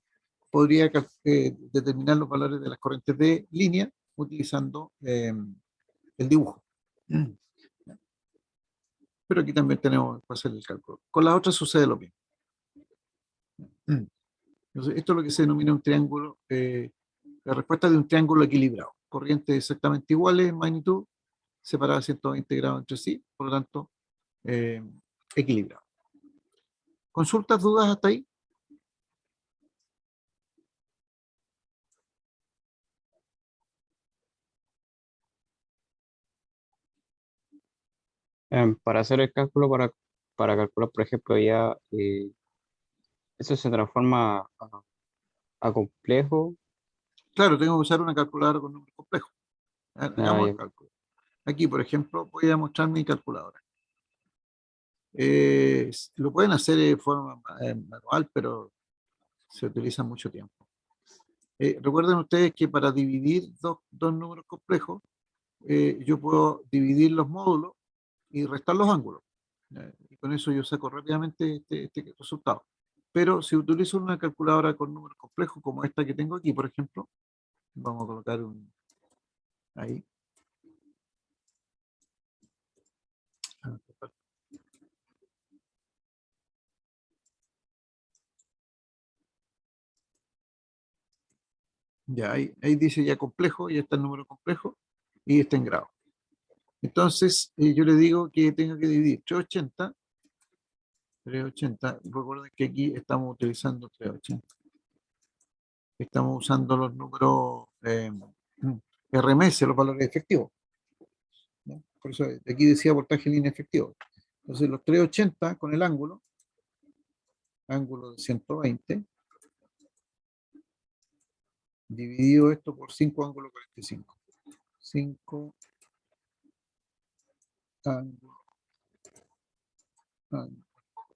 podría determinar los valores de las corrientes de línea utilizando el dibujo. Pero aquí también tenemos que hacer el cálculo. Con las otras sucede lo mismo. Entonces, esto es lo que se denomina un triángulo, la respuesta de un triángulo equilibrado. Corrientes exactamente iguales en magnitud, separadas a 120 grados entre sí, por lo tanto, equilibrado. ¿Consultas, dudas hasta ahí? Para hacer el cálculo, para calcular, por ejemplo, ya eso se transforma a complejo. Claro, tengo que usar una calculadora con números complejos. Ah, Hagamos el ya. cálculo. Aquí, por ejemplo, voy a mostrar mi calculadora. Lo pueden hacer de forma manual, pero se utiliza mucho tiempo. Recuerden ustedes que para dividir dos números complejos, yo puedo dividir los módulos y restar los ángulos. Y con eso yo saco rápidamente este resultado. Pero si utilizo una calculadora con números complejos, como esta que tengo aquí, por ejemplo, vamos a colocar ahí. Ya, ahí dice ya complejo, ya está el número complejo y está en grado. Entonces, yo le digo que tengo que dividir 380. Recuerden que aquí estamos utilizando 380. Estamos usando los números RMS, los valores efectivos, ¿no? Por eso aquí decía voltaje en línea efectivo. Entonces, los 380 con el ángulo de 120, dividido esto por 5 ángulos 45. 5 ángulos.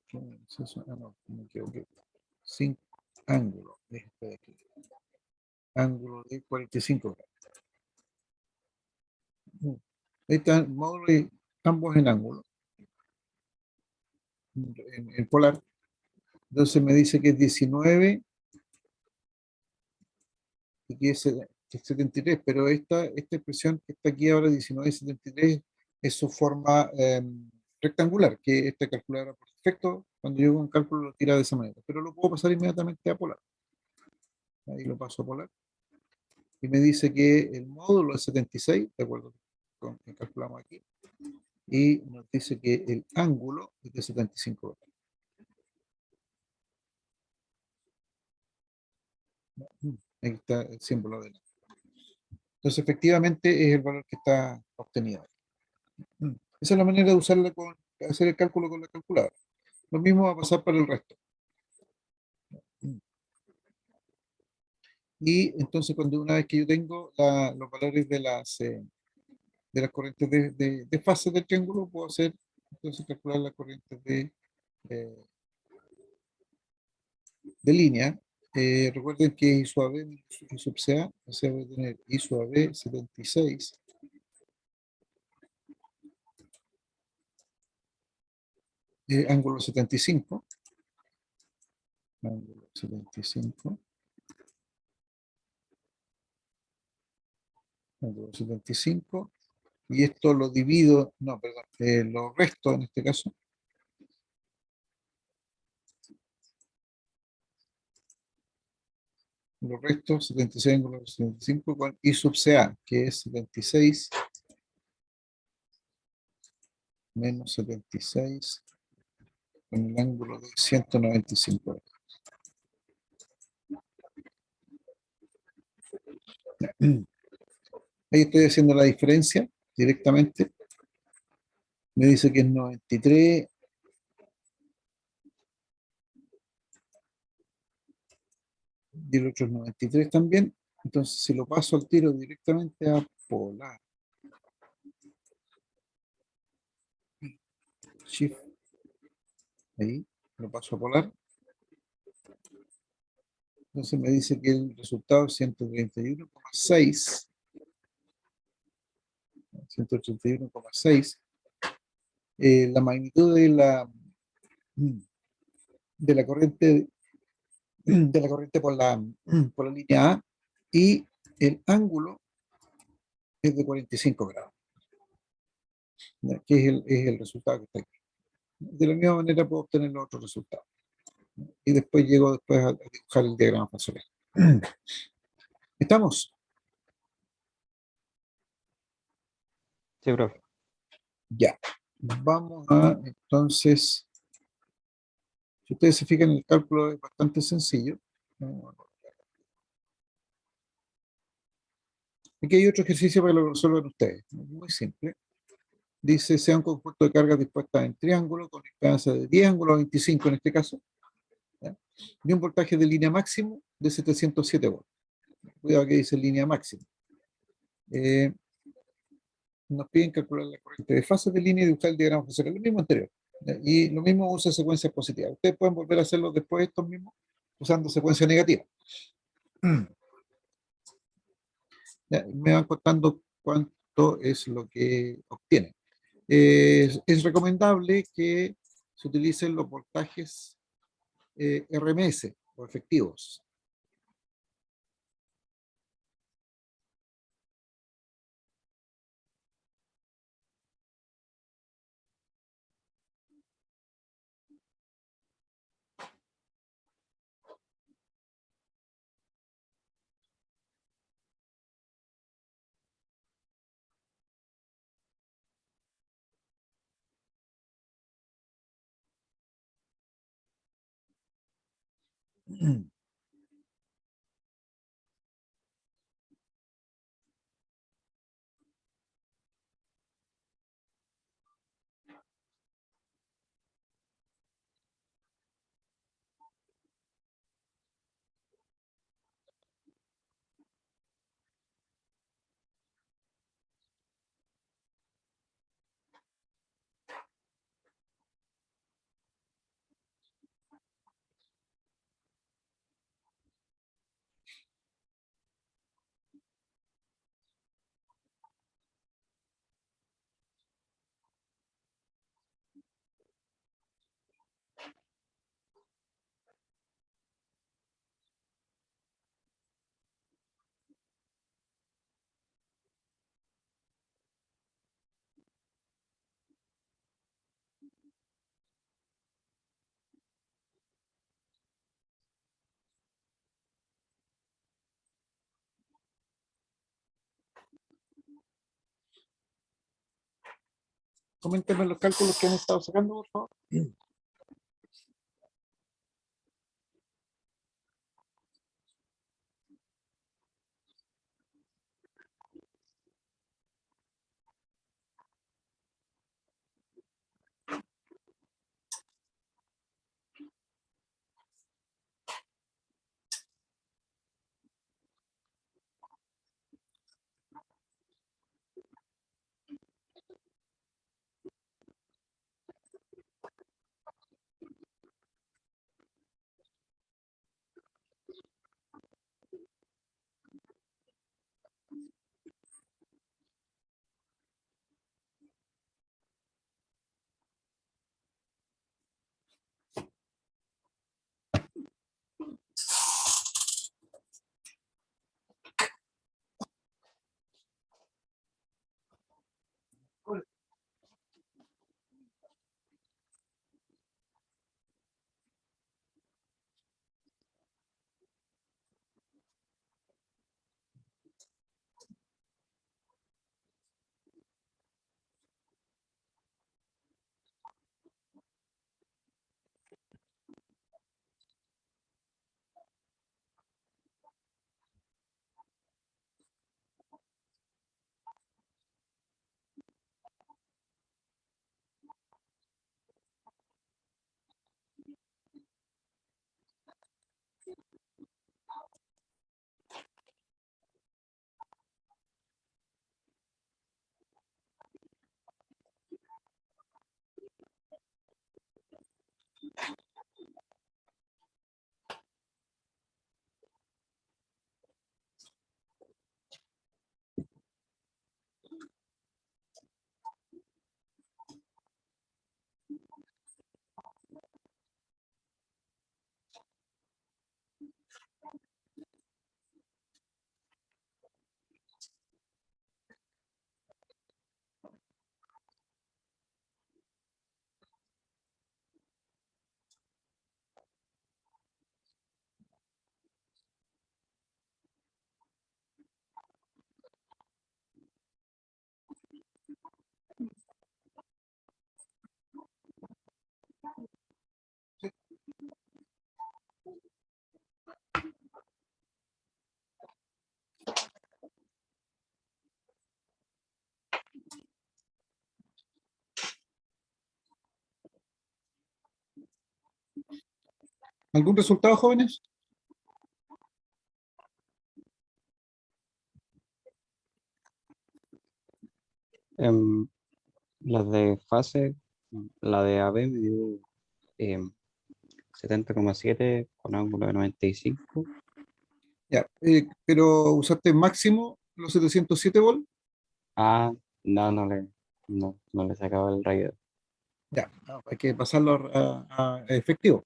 ¿Qué es eso? No, me equivoqué. 5 ángulos. Este de aquí. Ángulo de 45 grados. Ahí están módulos ambos en ángulo, en polar. Entonces me dice que es 19 y que es 73, pero esta expresión que está aquí ahora, 19,73, es su forma rectangular, que esta calculadora por defecto, cuando yo hago un cálculo lo tira de esa manera, pero lo puedo pasar inmediatamente a polar. Ahí lo paso a polar. Y me dice que el módulo es 76, de acuerdo con lo que calculamos aquí, y nos dice que el ángulo es de 75 grados. Aquí está el símbolo de la. Entonces, efectivamente, es el valor que está obtenido. Esa es la manera de usarla hacer el cálculo con la calculadora. Lo mismo va a pasar para el resto. Y entonces, cuando una vez que yo tengo los valores de las corrientes de fase del triángulo, puedo hacer, entonces, calcular las corrientes de línea. Recuerden que I sub AB menos I sub CA, o sea, voy a tener I sub AB 76 ángulo 75, ángulo 75, ángulo 75, y esto lo divido, no, perdón, lo resto en este caso, lo resto 76 ángulo 75 con I sub CA, que es 76 menos 76 con el ángulo de 195. Ahí estoy haciendo la diferencia directamente. Me dice que es 93. Y el otro es 93 también. Entonces, si lo paso al tiro directamente a polar, Shift, ahí, lo paso a polar. Entonces me dice que el resultado es 131,6. 181,6. La magnitud de la corriente por la línea A, y el ángulo es de 45 grados, ¿ya? Que es el resultado que está aquí. De la misma manera puedo obtener los otros resultados. Y después llego después a dibujar el diagrama fasorial. ¿Estamos? Sí, profe. Ya. Vamos a, entonces, si ustedes se fijan, el cálculo es bastante sencillo. Aquí hay otro ejercicio para que lo resuelvan ustedes. Muy simple. Dice, sea un conjunto de cargas dispuestas en triángulo con impedancia de 10 ángulos 25 en este caso, ¿ya? Y un voltaje de línea máximo de 707 volts. Cuidado que dice línea máxima. Eh, Nos piden calcular la corriente de fase de línea y dibujar el diagrama fasorial, lo mismo anterior. ¿Ya? Y lo mismo usa secuencias positivas. Ustedes pueden volver a hacerlo después estos mismos usando secuencia negativa. ¿Ya? Me van contando cuánto es lo que obtienen. Es recomendable que se utilicen los voltajes RMS o efectivos. Coméntenme los cálculos que han estado sacando, por favor. ¿Algún resultado, jóvenes? Em, las de fase, la de AB me dio em, 70,7 con ángulo de 95. Ya, pero usaste máximo los 707 volt. Ah, no, no le sacaba el rayo. Ya, hay que pasarlo a efectivo.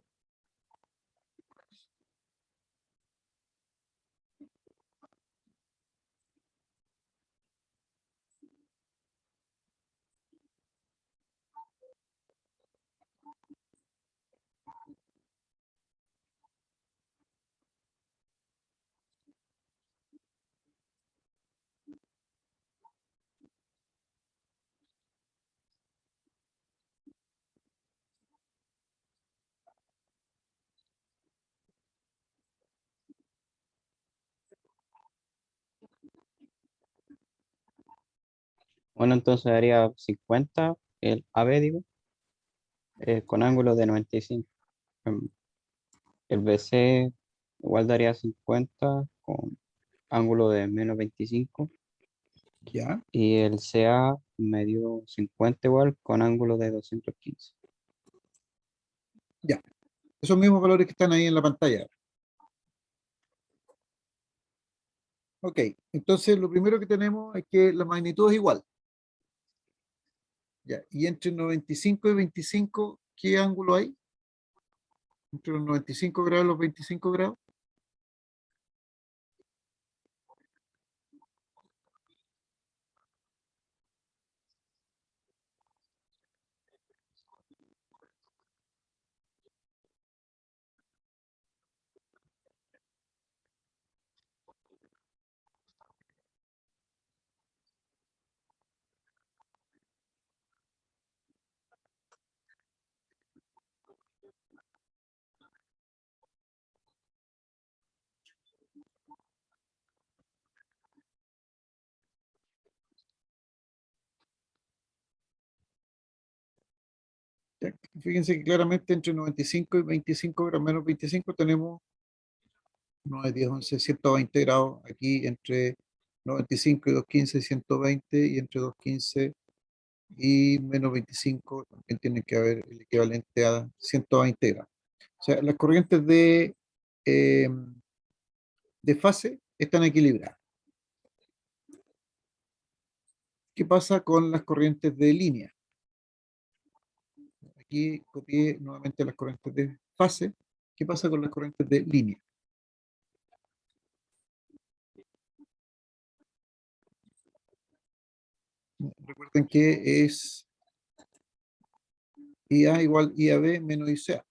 Bueno, entonces daría 50 el AB, digo, con ángulo de 95. Em, El BC igual daría 50 con ángulo de menos 25. Ya, Y el CA me dio 50 igual con ángulo de 215. ya. Esos mismos valores que están ahí en la pantalla. Ok, entonces lo primero que tenemos es que la magnitud es igual. Ya, y entre 95 y 25, ¿qué ángulo hay? Entre los 95 grados y los 25 grados. Ya, fíjense que claramente entre 95 y 25 grados, menos 25, tenemos 9, 10, 11, 120 grados. Aquí entre 95 y 215, 120, y entre 215 y menos 25 también tiene que haber el equivalente a 120 grados. O sea, las corrientes eh, de fase están equilibradas. ¿Qué pasa con las corrientes de línea? Aquí copié nuevamente las corrientes de fase. ¿Qué pasa con las corrientes de línea? Recuerden que es IA igual IAB menos ICA.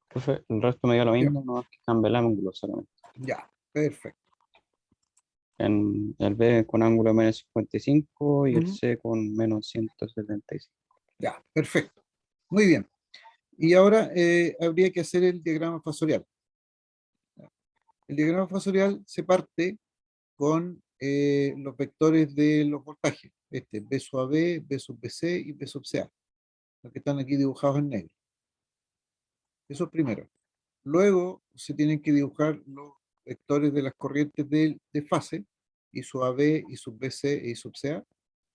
Profe, el resto me dio lo Ya, mismo, no es que cambie el ángulo solamente. ya, perfecto. En el B con ángulo menos 55 y el Ujú, C con menos 175. ya, perfecto. Muy bien. Y ahora habría que hacer el diagrama fasorial. El diagrama fasorial se parte con los vectores de los voltajes. Este, B sub AB, B sub BC y B sub CA, los que están aquí dibujados en negro. Eso es primero. Luego se tienen que dibujar los vectores de las corrientes de fase, I sub AB, I sub BC e I sub CA.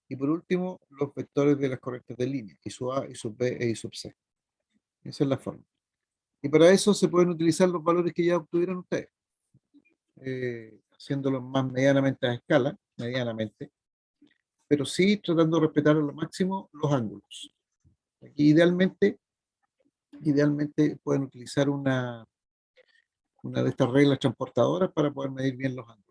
Y por último, los vectores de las corrientes de línea, I sub A, I sub B e I sub C. Esa es la forma. Y para eso se pueden utilizar los valores que ya obtuvieron ustedes, haciéndolos más medianamente a escala, medianamente, pero sí tratando de respetar a lo máximo los ángulos. Aquí idealmente pueden utilizar una de estas reglas transportadoras para poder medir bien los ángulos.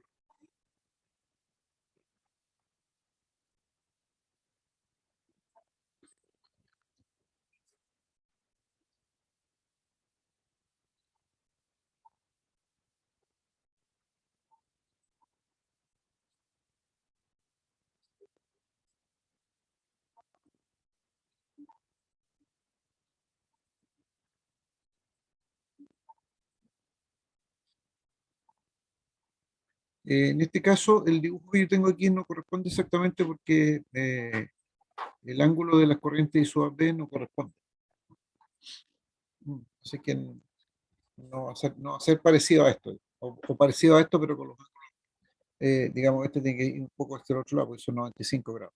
En este caso, el dibujo que yo tengo aquí no corresponde exactamente porque el ángulo de las corrientes I sub AB no corresponde. Así que no va a ser parecido a esto, o parecido a esto, pero con los, digamos, este tiene que ir un poco hacia el otro lado, porque son 95 grados.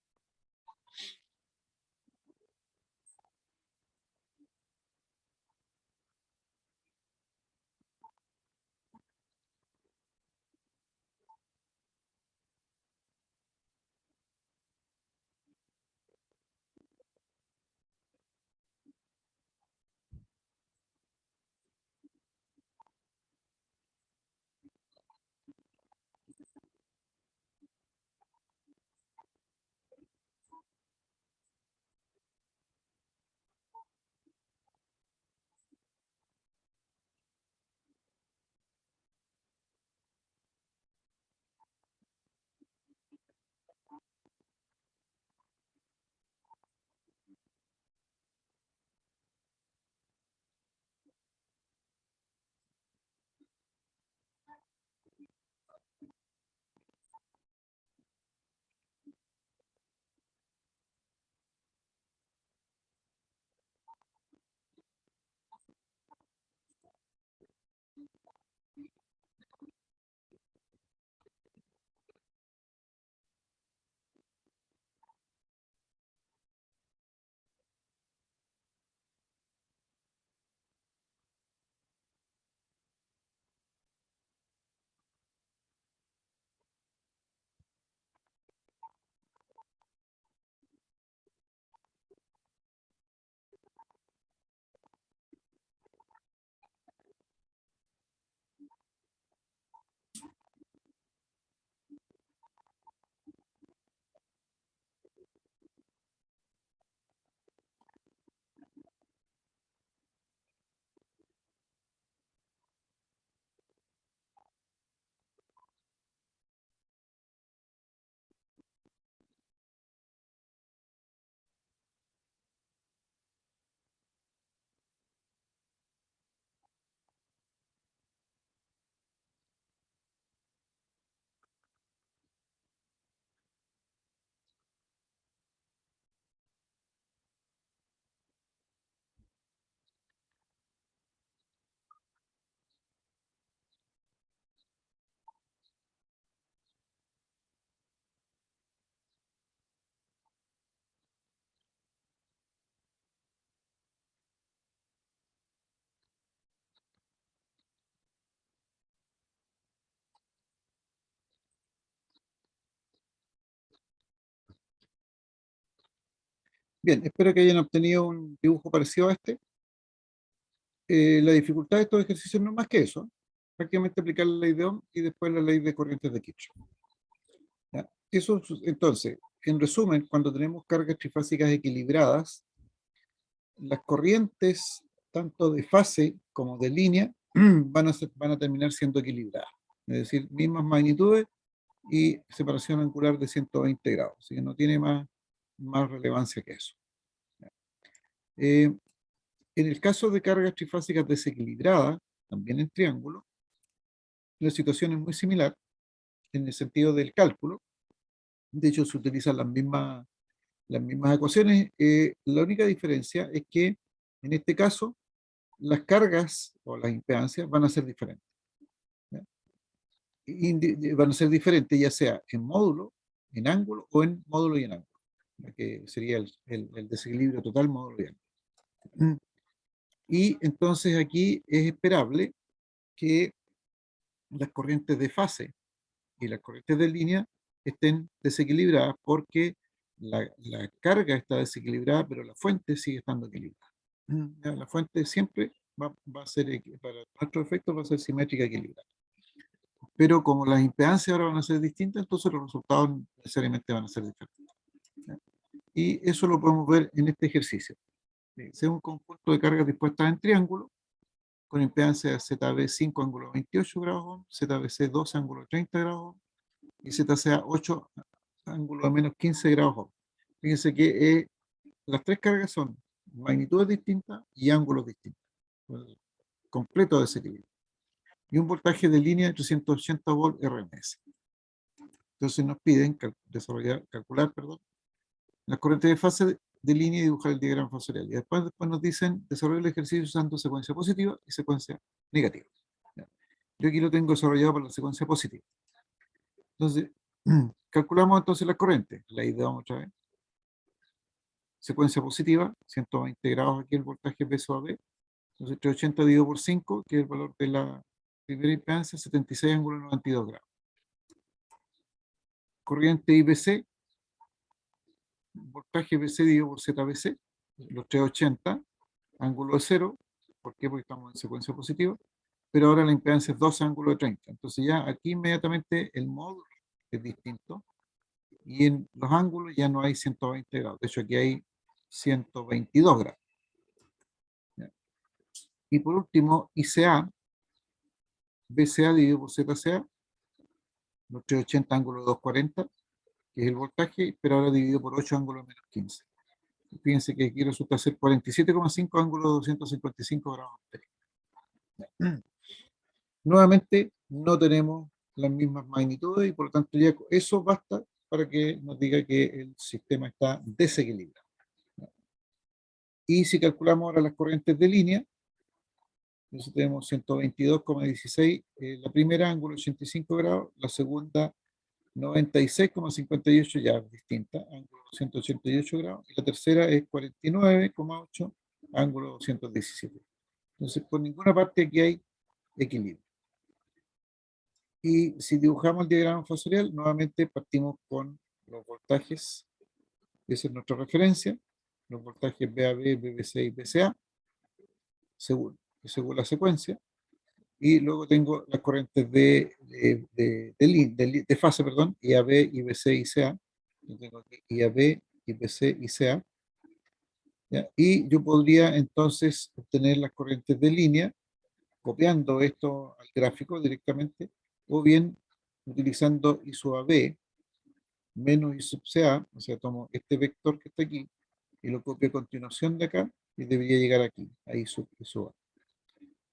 Bien, espero que hayan obtenido un dibujo parecido a este. La dificultad de estos ejercicios no es más que eso, prácticamente aplicar la ley de Ohm y después la ley de corrientes de Kirchhoff. ¿Ya? Entonces, en resumen, cuando tenemos cargas trifásicas equilibradas, las corrientes tanto de fase como de línea, van a terminar siendo equilibradas. Es decir, mismas magnitudes y separación angular de 120 grados. Así que no tiene más relevancia que eso. En el caso de cargas trifásicas desequilibradas, también en triángulo, la situación es muy similar en el sentido del cálculo. De hecho, se utilizan las mismas ecuaciones. La única diferencia es que en este caso las cargas o las impedancias van a ser diferentes. ¿Ya? Van a ser diferentes ya sea en módulo, en ángulo o en módulo y en ángulo, ¿ya? Que sería el desequilibrio total módulo y ángulo. Y entonces aquí es esperable que las corrientes de fase y las corrientes de línea estén desequilibradas porque la carga está desequilibrada, pero la fuente sigue estando equilibrada. Ya, la fuente siempre va a ser, para nuestros efectos, va a ser simétrica equilibrada. Pero como las impedancias ahora van a ser distintas, entonces los resultados necesariamente van a ser diferentes. ¿Ya? Y eso lo podemos ver en este ejercicio. Es un conjunto de cargas dispuestas en triángulo, con impedancia ZB5 ángulo 28 grados ohm, ZBC 2 ángulo 30 grados ohm, y ZCA 8 ángulo de menos 15 grados ohm. Fíjense que las tres cargas son magnitudes distintas y ángulos distintos. Completo desequilibrio. Y un voltaje de línea de 380 volt RMS. Entonces nos piden calcular las corrientes de fase de línea y dibujar el diagrama fasorial. Y después nos dicen desarrollar el ejercicio usando secuencia positiva y secuencia negativa. ¿Ya? Yo aquí lo tengo desarrollado para la secuencia positiva. Entonces, calculamos entonces las corrientes. La ideamos otra vez. Secuencia positiva, 120 grados aquí el voltaje peso AB. Entonces, 380 dividido por 5, que es el valor de la primera impedancia, 76 ángulo 92 grados. Corriente IBC, voltaje BC dividido por ZBC, los 380, ángulo de 0. ¿Por qué? Porque estamos en secuencia positiva. Pero ahora la impedancia es 2 ángulo de 30. Entonces ya aquí inmediatamente el módulo es distinto. Y en los ángulos ya no hay 120 grados. De hecho, aquí hay 122 grados. ¿Ya? Y por último, ICA, BCA dividido por ZCA, los 380 ángulos 240, que es el voltaje, pero ahora dividido por 8 ángulos menos 15. Fíjense que aquí resulta ser 47,5 ángulos 255 grados. Nuevamente, no tenemos las mismas magnitudes y por lo tanto ya eso basta para que nos diga que el sistema está desequilibrado. Y si calculamos ahora las corrientes de línea, entonces tenemos 122,16, la primera ángulo 85 grados, la segunda 96,58 ya distinta, ángulo 188 grados, y la tercera es 49,8, ángulo 217. Entonces, por ninguna parte aquí hay equilibrio. Y si dibujamos el diagrama fasorial, nuevamente partimos con los voltajes, esa es nuestra referencia, los voltajes BAB, BBC y BCA, según la secuencia, y luego tengo las corrientes de fase, perdón, IAB, IBC y CA. Yo tengo aquí IAB, IBC y CA. ¿Ya? Y yo podría entonces obtener las corrientes de línea copiando esto al gráfico directamente, o bien utilizando I sub AB menos I sub CA, o sea, tomo este vector que está aquí y lo copio a continuación de acá y debería llegar aquí, a I sub A.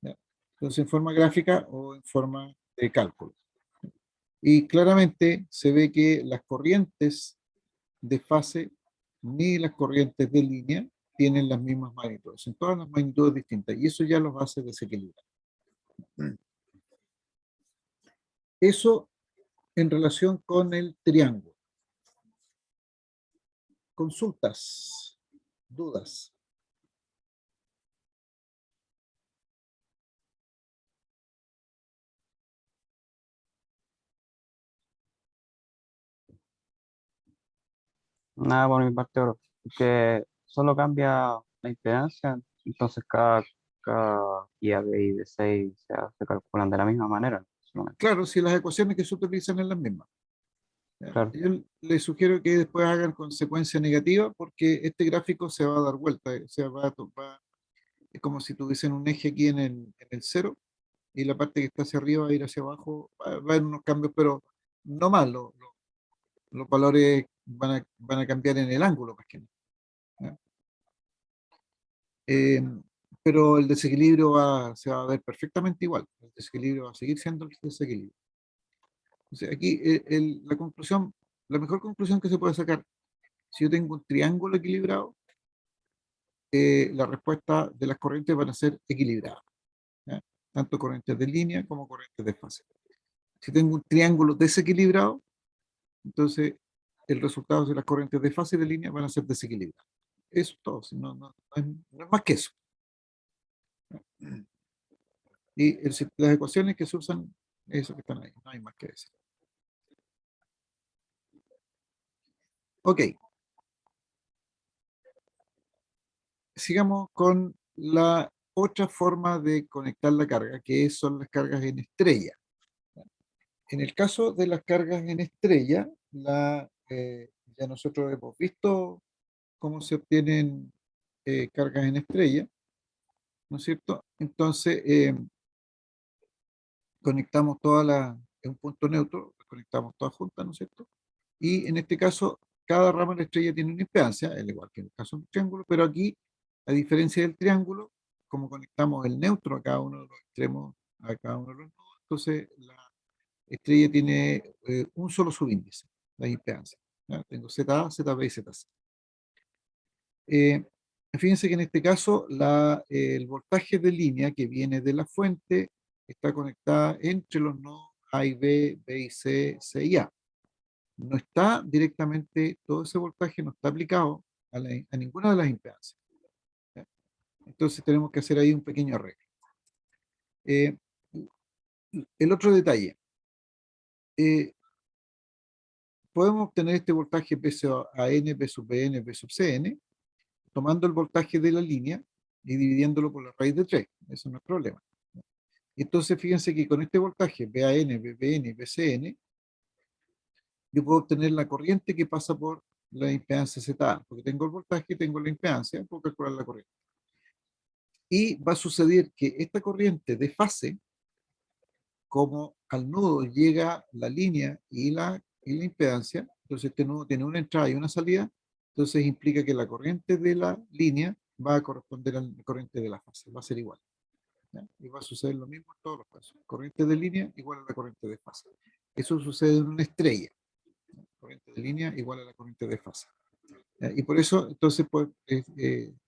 ¿Ya? Entonces, en forma gráfica o en forma de cálculo. Y claramente se ve que las corrientes de fase ni las corrientes de línea tienen las mismas magnitudes, son todas las magnitudes distintas, y eso ya los hace desequilibrar. Eso en relación con el triángulo. Consultas, dudas. Nada por mi parte, bro. Que solo cambia la impedancia, entonces cada IAB y D6 se calculan de la misma manera, solamente. Claro, si las ecuaciones que se utilizan son las mismas. ¿Ya? Claro, Yo les sugiero que después hagan consecuencia negativa porque este gráfico se va a dar vuelta, o sea, Es como si tuviesen un eje aquí en el cero, y la parte que está hacia arriba va a ir hacia abajo, va a haber unos cambios, pero no más, los valores van a cambiar en el ángulo, más que nada, ¿ya? Eh, pero el desequilibrio se va a ver perfectamente igual, el desequilibrio va a seguir siendo el desequilibrio. Entonces, aquí la conclusión, la mejor conclusión que se puede sacar, si yo tengo un triángulo equilibrado, la respuesta de las corrientes van a ser equilibradas, ¿ya? Tanto corrientes de línea como corrientes de fase. Si tengo un triángulo desequilibrado, entonces el resultado de las corrientes de fase y de línea van a ser desequilibradas. Eso es todo, si no es más que eso. Y las ecuaciones que se usan, eso que están ahí, no hay más que eso. Ok, sigamos con la otra forma de conectar la carga, que son las cargas en estrella. En el caso de las cargas en estrella, ya nosotros hemos visto cómo se obtienen cargas en estrella, ¿no es cierto? Entonces, conectamos en un punto neutro, las conectamos todas juntas, ¿no es cierto? Y en este caso, cada rama de la estrella tiene una impedancia, al igual que en el caso del triángulo, pero aquí, a diferencia del triángulo, como conectamos el neutro a cada uno de los extremos, a cada uno de los nodos, entonces la estrella tiene un solo subíndice, la impedancia, ¿ya? Tengo ZA, ZB y ZC. Fíjense que en este caso el voltaje de línea que viene de la fuente está conectada entre los nodos A y B, B y C, C y A. No está directamente, todo ese voltaje no está aplicado a ninguna de las impedancias, ¿ya? Entonces tenemos que hacer ahí un pequeño arreglo. Eh, el otro detalle, eh, podemos obtener este voltaje P sub a n, P sub N, P sub Cn, tomando el voltaje de la línea y dividiéndolo por la raíz de 3. Eso no es problema. Entonces, fíjense que con este voltaje, VAN, VBN y VCN, yo puedo obtener la corriente que pasa por la impedancia ZA, porque tengo el voltaje y tengo la impedancia, puedo calcular la corriente. Y va a suceder que esta corriente de fase, como al nodo llega la línea y la impedancia, entonces este nodo tiene una entrada y una salida, entonces implica que la corriente de la línea va a corresponder a la corriente de la fase, va a ser igual, ¿ya? Y va a suceder lo mismo en todos los casos. Corriente de línea igual a la corriente de fase. Eso sucede en una estrella, ¿ya? Corriente de línea igual a la corriente de fase. ¿Ya? Y por eso, entonces, pues,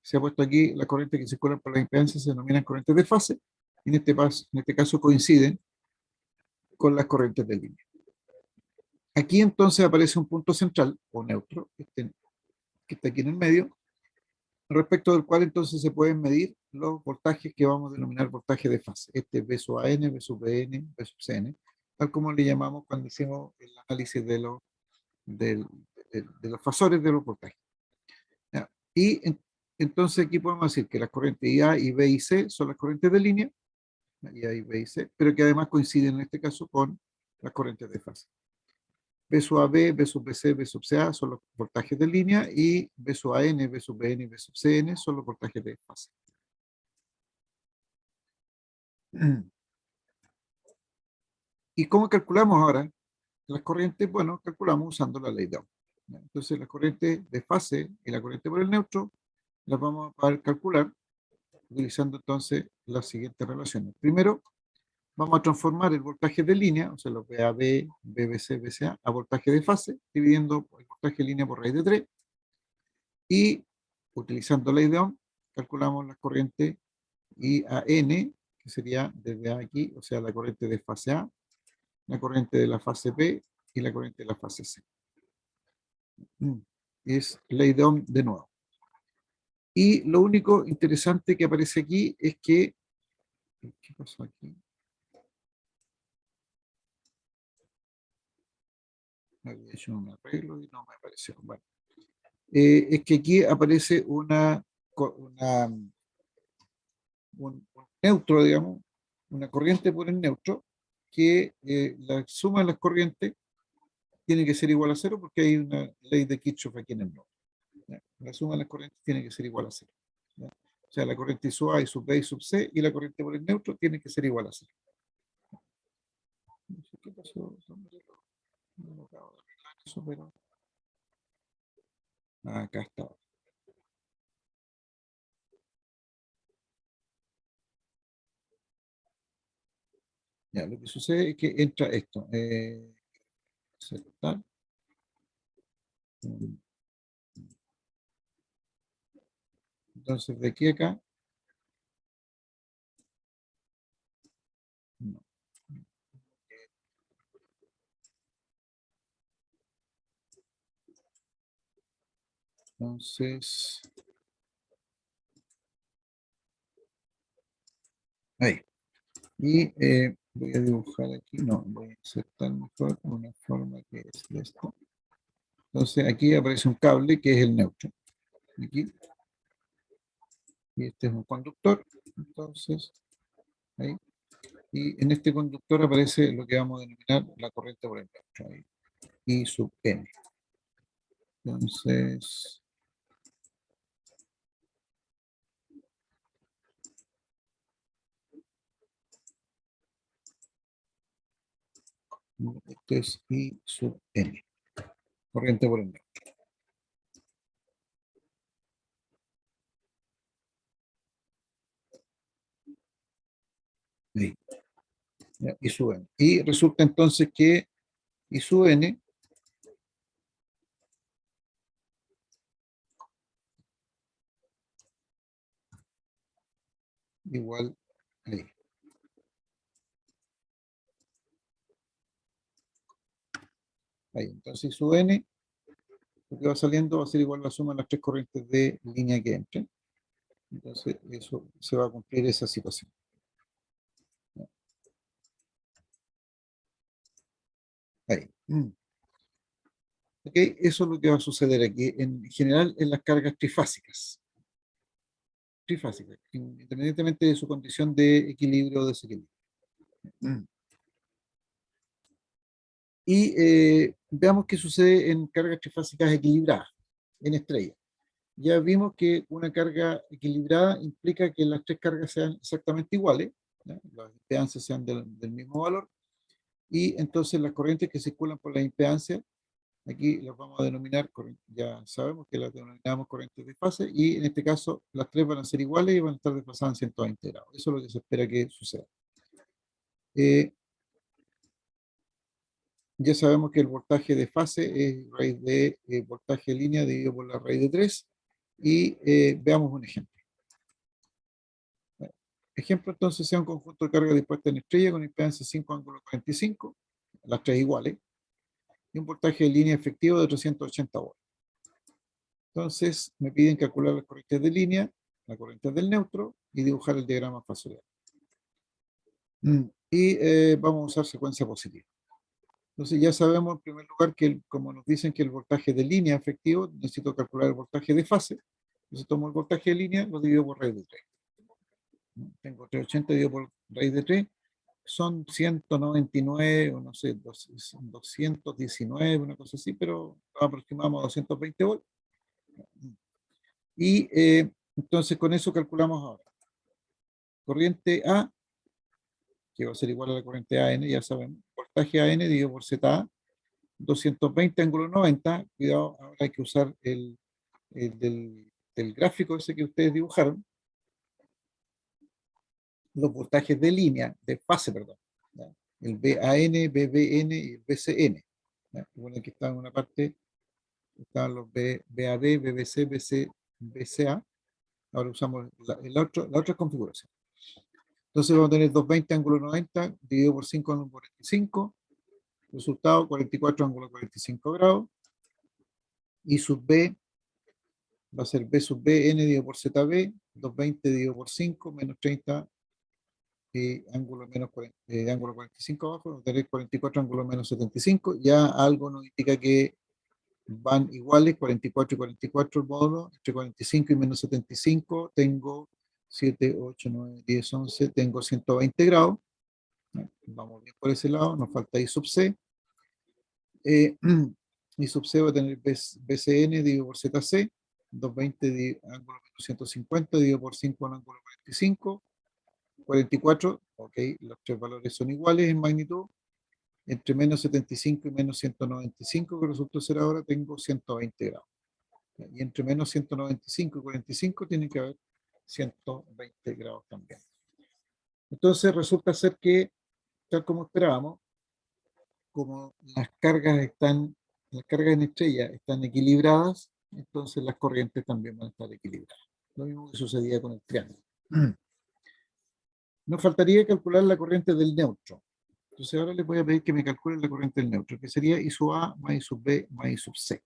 se ha puesto aquí la corriente que circula por la impedancia, se denominan corrientes de fase, y en este caso coinciden con las corrientes de línea. Aquí entonces aparece un punto central, o neutro, que está aquí en el medio, respecto del cual entonces se pueden medir los voltajes que vamos a denominar voltaje de fase. Este es V sub AN, V sub BN, V sub CN, tal como le llamamos cuando hicimos el análisis de los fasores de los voltajes, ¿ya? Entonces aquí podemos decir que las corrientes IA y B y C son las corrientes de línea, IA y B y C, pero que además coinciden en este caso con las corrientes de fase. B sub AB, B sub BC, B sub CA son los voltajes de línea, y B sub AN, B sub BN y B sub CN son los voltajes de fase. ¿Y cómo calculamos ahora las corrientes? Bueno, calculamos usando la ley de Ohm. Entonces, las corrientes de fase y la corriente por el neutro las vamos a poder calcular utilizando entonces las siguientes relaciones. Primero, vamos a transformar el voltaje de línea, o sea, los VAB, BBC, BCA, a voltaje de fase, dividiendo el voltaje de línea por raíz de 3, y utilizando la ley de Ohm, calculamos las corrientes IAN, que sería desde A aquí, o sea, la corriente de fase A, la corriente de la fase B y la corriente de la fase C. Es ley de Ohm de nuevo. Y lo único interesante que aparece aquí es que, ¿qué pasó aquí? Había hecho un arreglo y no me apareció. Bueno, es que aquí aparece un neutro, digamos, una corriente por el neutro, que la suma de las corrientes tiene que ser igual a cero, porque hay una ley de Kirchhoff aquí en el nodo, ¿ya? La suma de las corrientes tiene que ser igual a cero, ¿ya? O sea, la corriente I sub A, I sub B, I sub C, y la corriente por el neutro tiene que ser igual a cero. No sé qué pasó. No lo acabo de arreglar eso, pero acá está. Ya, lo que sucede es que entra esto. Aceptar. Entonces, de aquí a acá. No. Entonces, ahí. Y voy a dibujar aquí, no, voy a insertar mejor una forma que es esto. Entonces, aquí aparece un cable que es el neutro. Aquí. Y este es un conductor. Entonces, ahí. Y en este conductor aparece lo que vamos a denominar la corriente por el neutro. Ahí. I sub n. Entonces, este es I sub n. Corriente por el neutro. Ahí. Ya, I sub n. Y resulta entonces que I sub n igual ahí. Ahí. Entonces I sub n, lo que va saliendo va a ser igual a la suma de las tres corrientes de línea que entren. Entonces, eso se va a cumplir esa situación. Ahí. Ok, eso es lo que va a suceder aquí, en general en las cargas trifásicas. Trifásicas, independientemente de su condición de equilibrio o desequilibrio. Y veamos qué sucede en cargas trifásicas equilibradas, en estrellas. Ya vimos que una carga equilibrada implica que las tres cargas sean exactamente iguales, ¿ya? Las impedancias sean del mismo valor, y entonces las corrientes que circulan por la impedancia, aquí las vamos a denominar, ya sabemos que las denominamos corrientes de fase, y en este caso las tres van a ser iguales y van a estar desfasadas en 120 grados. Eso es lo que se espera que suceda. Eh, ya sabemos que el voltaje de fase es raíz de voltaje de línea dividido por la raíz de 3, y veamos un ejemplo. Ejemplo, entonces, sea un conjunto de carga dispuesta en estrella con impedancia 5 ángulo 45, las tres iguales, y un voltaje de línea efectivo de 380 volts. Entonces, me piden calcular las corrientes de línea, las corrientes del neutro, y dibujar el diagrama fasorial. Y vamos a usar secuencia positiva. Entonces, ya sabemos en primer lugar que, como nos dicen que el voltaje de línea efectivo, necesito calcular el voltaje de fase. Entonces, tomo el voltaje de línea, lo divido por raíz de 3. Tengo 380 dividido por raíz de 3, son 199, o no sé, 219, una cosa así, pero aproximamos a 220 volts. Y entonces con eso calculamos ahora. Corriente A, que va a ser igual a la corriente AN, ya sabemos. Voltaje AN dividido por ZA, 220 ángulo 90. Cuidado, ahora hay que usar el del gráfico ese que ustedes dibujaron. Los voltajes de línea, de fase, perdón. ¿Ya? El BAN, BBN y el BCN. ¿Ya? Bueno, aquí está en una parte, están los BAB, BBC, BC, BCA. Ahora usamos la otra configuración. Entonces vamos a tener 220 ángulo 90 dividido por 5 ángulo 45. Resultado 44 ángulo 45 grados. Y sub B va a ser B sub B, N dividido por ZB, 220 dividido por 5, menos 30, ángulo menos 40, ángulo 45 abajo, vamos a tener 44 ángulo menos 75. Ya algo nos indica que van iguales, 44 y 44 el módulo, entre 45 y menos 75 tengo 7, 8, 9, 10, 11, tengo 120 grados. Vamos bien por ese lado, nos falta I sub C. I sub C va a tener BCN dividido por ZC, ángulo menos 150 dividido por 5 en ángulo 45, 44, ok, los tres valores son iguales en magnitud, entre menos 75 y menos 195, que resulta ser ahora, tengo 120 grados. Y entre menos 195 y 45 tiene que haber 120 grados también. Entonces resulta ser que, tal como esperábamos, como las cargas en estrella están equilibradas, entonces las corrientes también van a estar equilibradas. Lo mismo que sucedía con el triángulo. Nos faltaría calcular la corriente del neutro. Entonces ahora les voy a pedir que me calculen la corriente del neutro, que sería I sub A más I sub B más I sub C.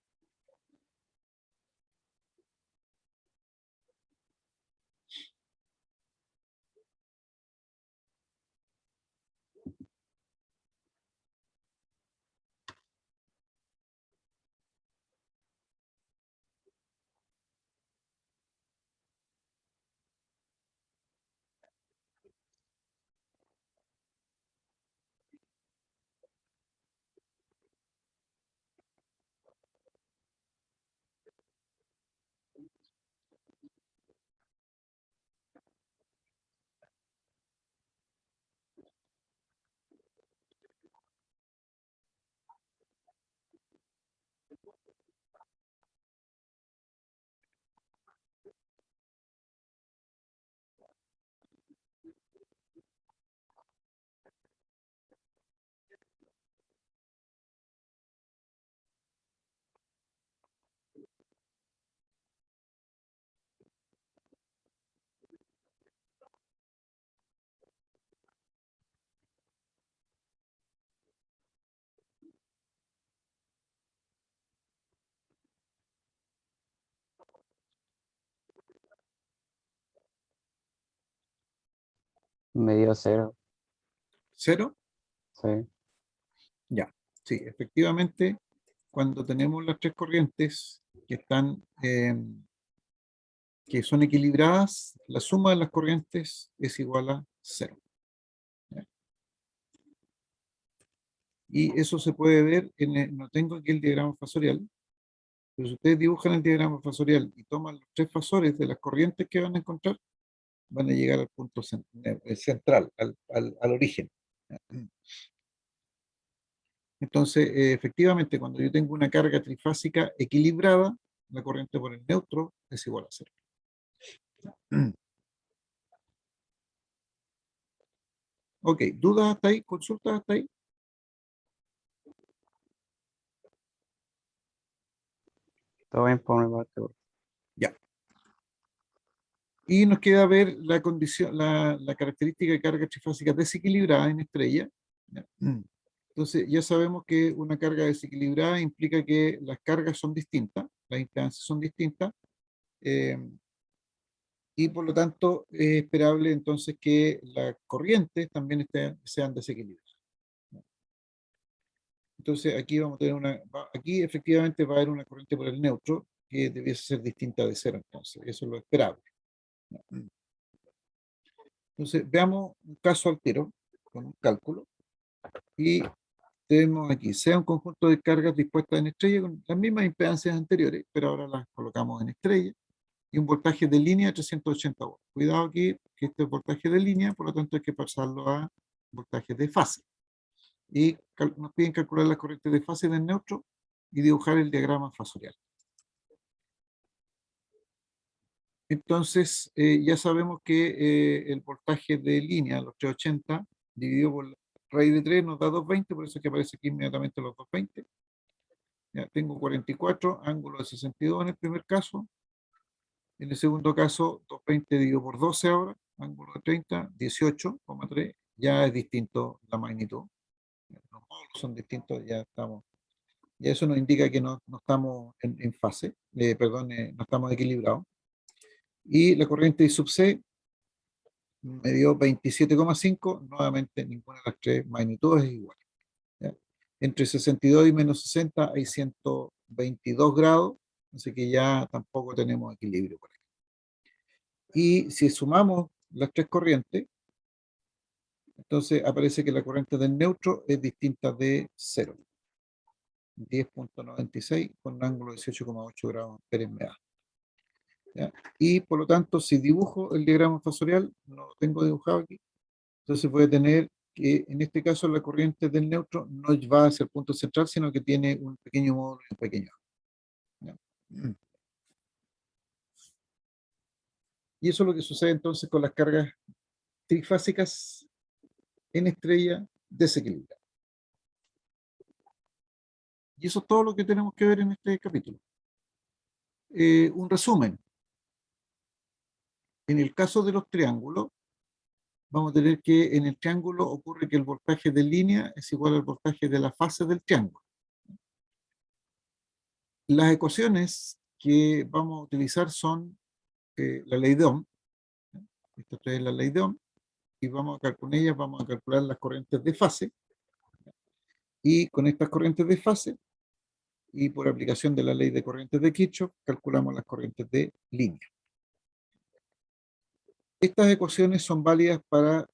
Me dio 0. ¿Cero? Sí. Ya. Sí, efectivamente, cuando tenemos las tres corrientes que son equilibradas, la suma de las corrientes es igual a 0. ¿Ya? Y eso se puede ver no tengo aquí el diagrama fasorial, pero si ustedes dibujan el diagrama fasorial y toman los tres fasores de las corrientes que van a encontrar, van a llegar al punto central, al origen. Entonces, efectivamente, cuando yo tengo una carga trifásica equilibrada, la corriente por el neutro es igual a 0. Ok, ¿dudas hasta ahí? ¿Consultas hasta ahí? Todo bien por mi parte. Ya. Y nos queda ver la condición, la característica de carga trifásica desequilibrada en estrella. ¿Ya? Entonces, ya sabemos que una carga desequilibrada implica que las cargas son distintas, las impedancias son distintas, eh, y por lo tanto es esperable entonces que las corrientes también sean desequilibradas. Entonces aquí vamos a tener aquí efectivamente va a haber una corriente por el neutro que debiese ser distinta de cero, entonces eso es lo esperable. Entonces veamos un caso altero con un cálculo y tenemos aquí, sea un conjunto de cargas dispuestas en estrella con las mismas impedancias anteriores, pero ahora las colocamos en estrella, y un voltaje de línea de 380 volts. Cuidado aquí, que este es voltaje de línea, por lo tanto hay que pasarlo a voltaje de fase. Y nos piden calcular la corriente de fase del neutro y dibujar el diagrama fasorial. Entonces, ya sabemos que el voltaje de línea, los 380, dividido por la raíz de 3 nos da 220, por eso es que aparece aquí inmediatamente los 220. Ya tengo 44, ángulo de 62 en el primer caso. En el segundo caso, 220 dividido por 12 ahora, ángulo de 30, 18,3. Ya es distinto la magnitud. Los módulos son distintos, ya estamos. Y eso nos indica que no estamos en fase, perdón, no estamos equilibrados. Y la corriente I sub C me dio 27,5, nuevamente ninguna de las tres magnitudes es igual. ¿Ya? Entre 62 y menos 60 hay 122 grados, así que ya tampoco tenemos equilibrio por aquí. Y si sumamos las tres corrientes, entonces aparece que la corriente del neutro es distinta de 0. 10,96 con un ángulo de 18,8 grados amperes me da. ¿ya? Y por lo tanto, si dibujo el diagrama fasorial, no lo tengo dibujado aquí, entonces voy a tener que, en este caso, la corriente del neutro no va hacia el punto central, sino que tiene un pequeño módulo y un pequeño arco, ¿ya? Y eso es lo que sucede entonces con las cargas trifásicas en estrella desequilibradas. Y eso es todo lo que tenemos que ver en este capítulo. Un resumen. En el caso de los triángulos, vamos a tener que en el triángulo ocurre que el voltaje de línea es igual al voltaje de la fase del triángulo. Las ecuaciones que vamos a utilizar son la ley de Ohm. Esta es la ley de Ohm. Y con ellas vamos a calcular las corrientes de fase. Y con estas corrientes de fase, y por aplicación de la ley de corrientes de Kirchhoff, calculamos las corrientes de línea. Estas ecuaciones son válidas para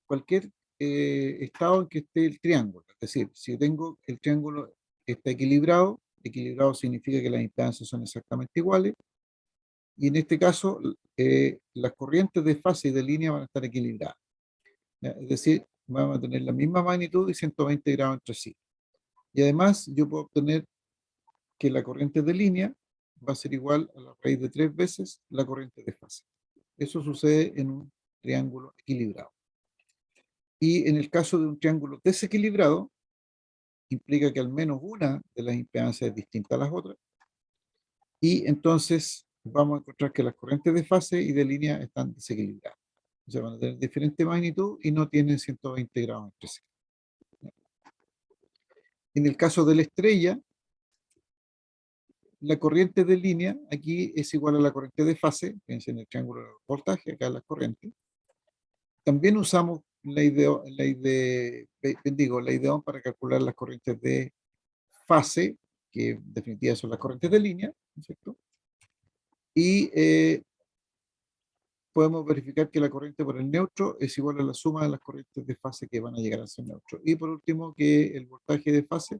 cualquier estado en que esté el triángulo. Es decir, si tengo el triángulo que está equilibrado, equilibrado significa que las instancias son exactamente iguales, y en este caso las corrientes de fase y de línea van a estar equilibradas, ¿ya? Es decir, vamos a tener la misma magnitud y 120 grados entre sí. Y además yo puedo obtener que la corriente de línea va a ser igual a la raíz de 3 veces la corriente de fase. Eso sucede en un triángulo equilibrado. Y en el caso de un triángulo desequilibrado, implica que al menos una de las impedancias es distinta a las otras. Y entonces vamos a encontrar que las corrientes de fase y de línea están desequilibradas. O sea, van a tener diferente magnitud y no tienen 120 grados entre sí. En el caso de la estrella, la corriente de línea aquí es igual a la corriente de fase, fíjense en el triángulo de voltaje, acá las corrientes. También usamos ley de Ohm para calcular las corrientes de fase, que en definitiva son las corrientes de línea, ¿no es cierto? Y podemos verificar que la corriente por el neutro es igual a la suma de las corrientes de fase que van a llegar a ser neutro. Y por último, que el voltaje de fase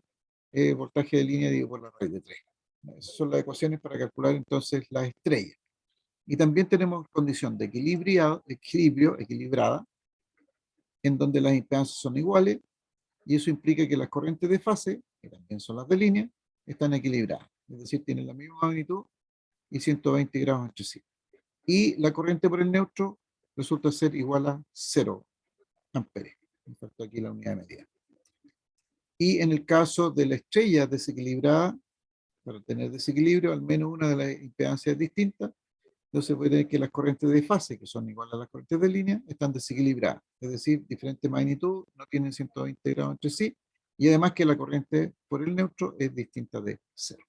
es voltaje de línea dividido por la raíz de 3. Esas son las ecuaciones para calcular entonces las estrellas. Y también tenemos condición de equilibrio, equilibrada, en donde las impedancias son iguales, y eso implica que las corrientes de fase, que también son las de línea, están equilibradas. Es decir, tienen la misma magnitud y 120 grados entre sí. Y la corriente por el neutro resulta ser igual a 0 amperes. Me faltó aquí la unidad de medida. Y en el caso de la estrella desequilibrada, para tener desequilibrio, al menos una de las impedancias es distinta, entonces puede tener que las corrientes de fase, que son iguales a las corrientes de línea, están desequilibradas. Es decir, diferente magnitud, no tienen 120 grados entre sí, y además que la corriente por el neutro es distinta de 0.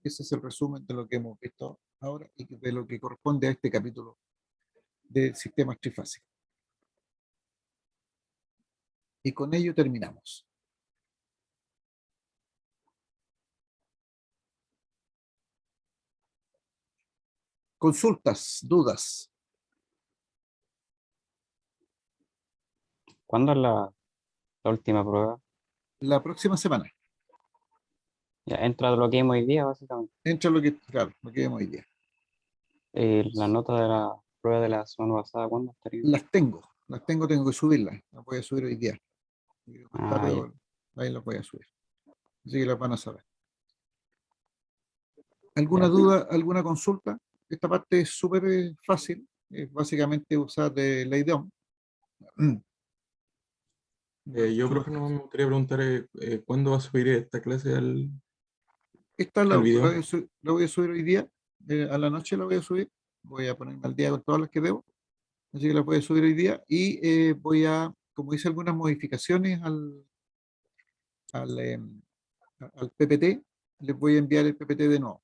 Ese es el resumen de lo que hemos visto ahora y de lo que corresponde a este capítulo de sistemas trifásicos. Y con ello terminamos. Consultas, dudas. ¿Cuándo es la última prueba? La próxima semana Ya entra lo que vimos hoy día, básicamente. entra lo que, claro, lo que vemos hoy día. La nota de la prueba de la semana pasada, ¿cuándo estaría? Tengo que subirlas. Las voy a subir hoy día. Más Ah, tarde ya. ahí las voy a subir. Así que las van a saber. ¿Alguna Ya. duda, alguna consulta? Esta parte es súper fácil. Es básicamente usar de ley de Ohm. Yo, Súper profe, no fácil. me gustaría preguntar cuándo va a subir esta clase Esta al video. la voy a subir hoy día. A la noche la voy a subir. Voy a ponerme al día con todas las que debo. Así que la voy a subir hoy día. Y voy a, como hice algunas modificaciones al, eh, al PPT, les voy a enviar el PPT de nuevo.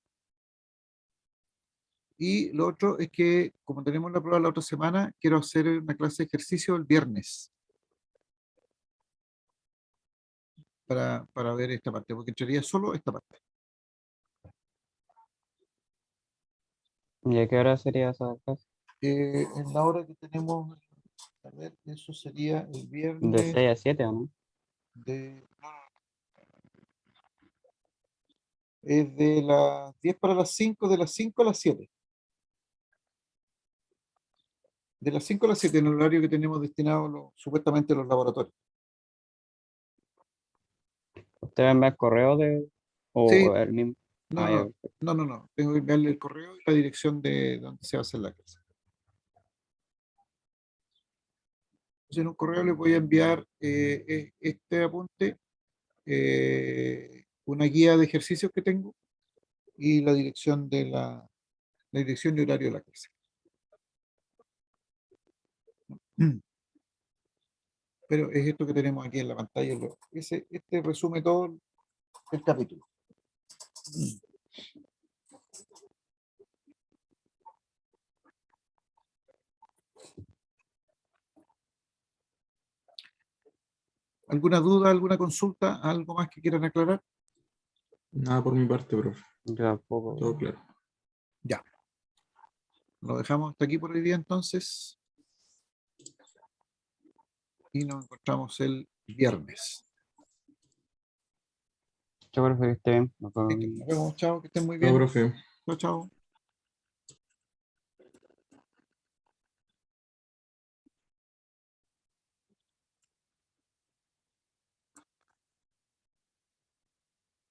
Y lo otro es que, como tenemos la prueba la otra semana, quiero hacer una clase de ejercicio el viernes para ver esta parte, porque entraría solo esta parte. ¿Y a qué hora sería esa clase? En la hora que tenemos, a ver, eso sería el ¿De viernes 6 a 7 o no? de... es de las 10 para las 5, de las 5 a las 7. De las 5 a las 7 en el horario que tenemos destinado supuestamente a los laboratorios. ¿Usted va a enviar correo de Sí, o el mismo? no, Ah, ya, no. Tengo que enviarle el correo y la dirección de donde se va a hacer la clase. Entonces, en un correo le voy a enviar este apunte, una guía de ejercicios que tengo y la dirección la dirección y horario de la clase. Pero es esto que tenemos aquí en la pantalla. Este resume todo el capítulo. ¿Alguna duda, alguna consulta, algo más que quieran aclarar? Nada por mi parte, profe. yo tampoco. Todo claro. Ya. Lo dejamos hasta aquí por hoy día entonces. Y nos encontramos el viernes. Yo creo que esté bien. Nos vemos. Nos vemos, chao, que estén muy Chao, bien. profe. Chao, chao.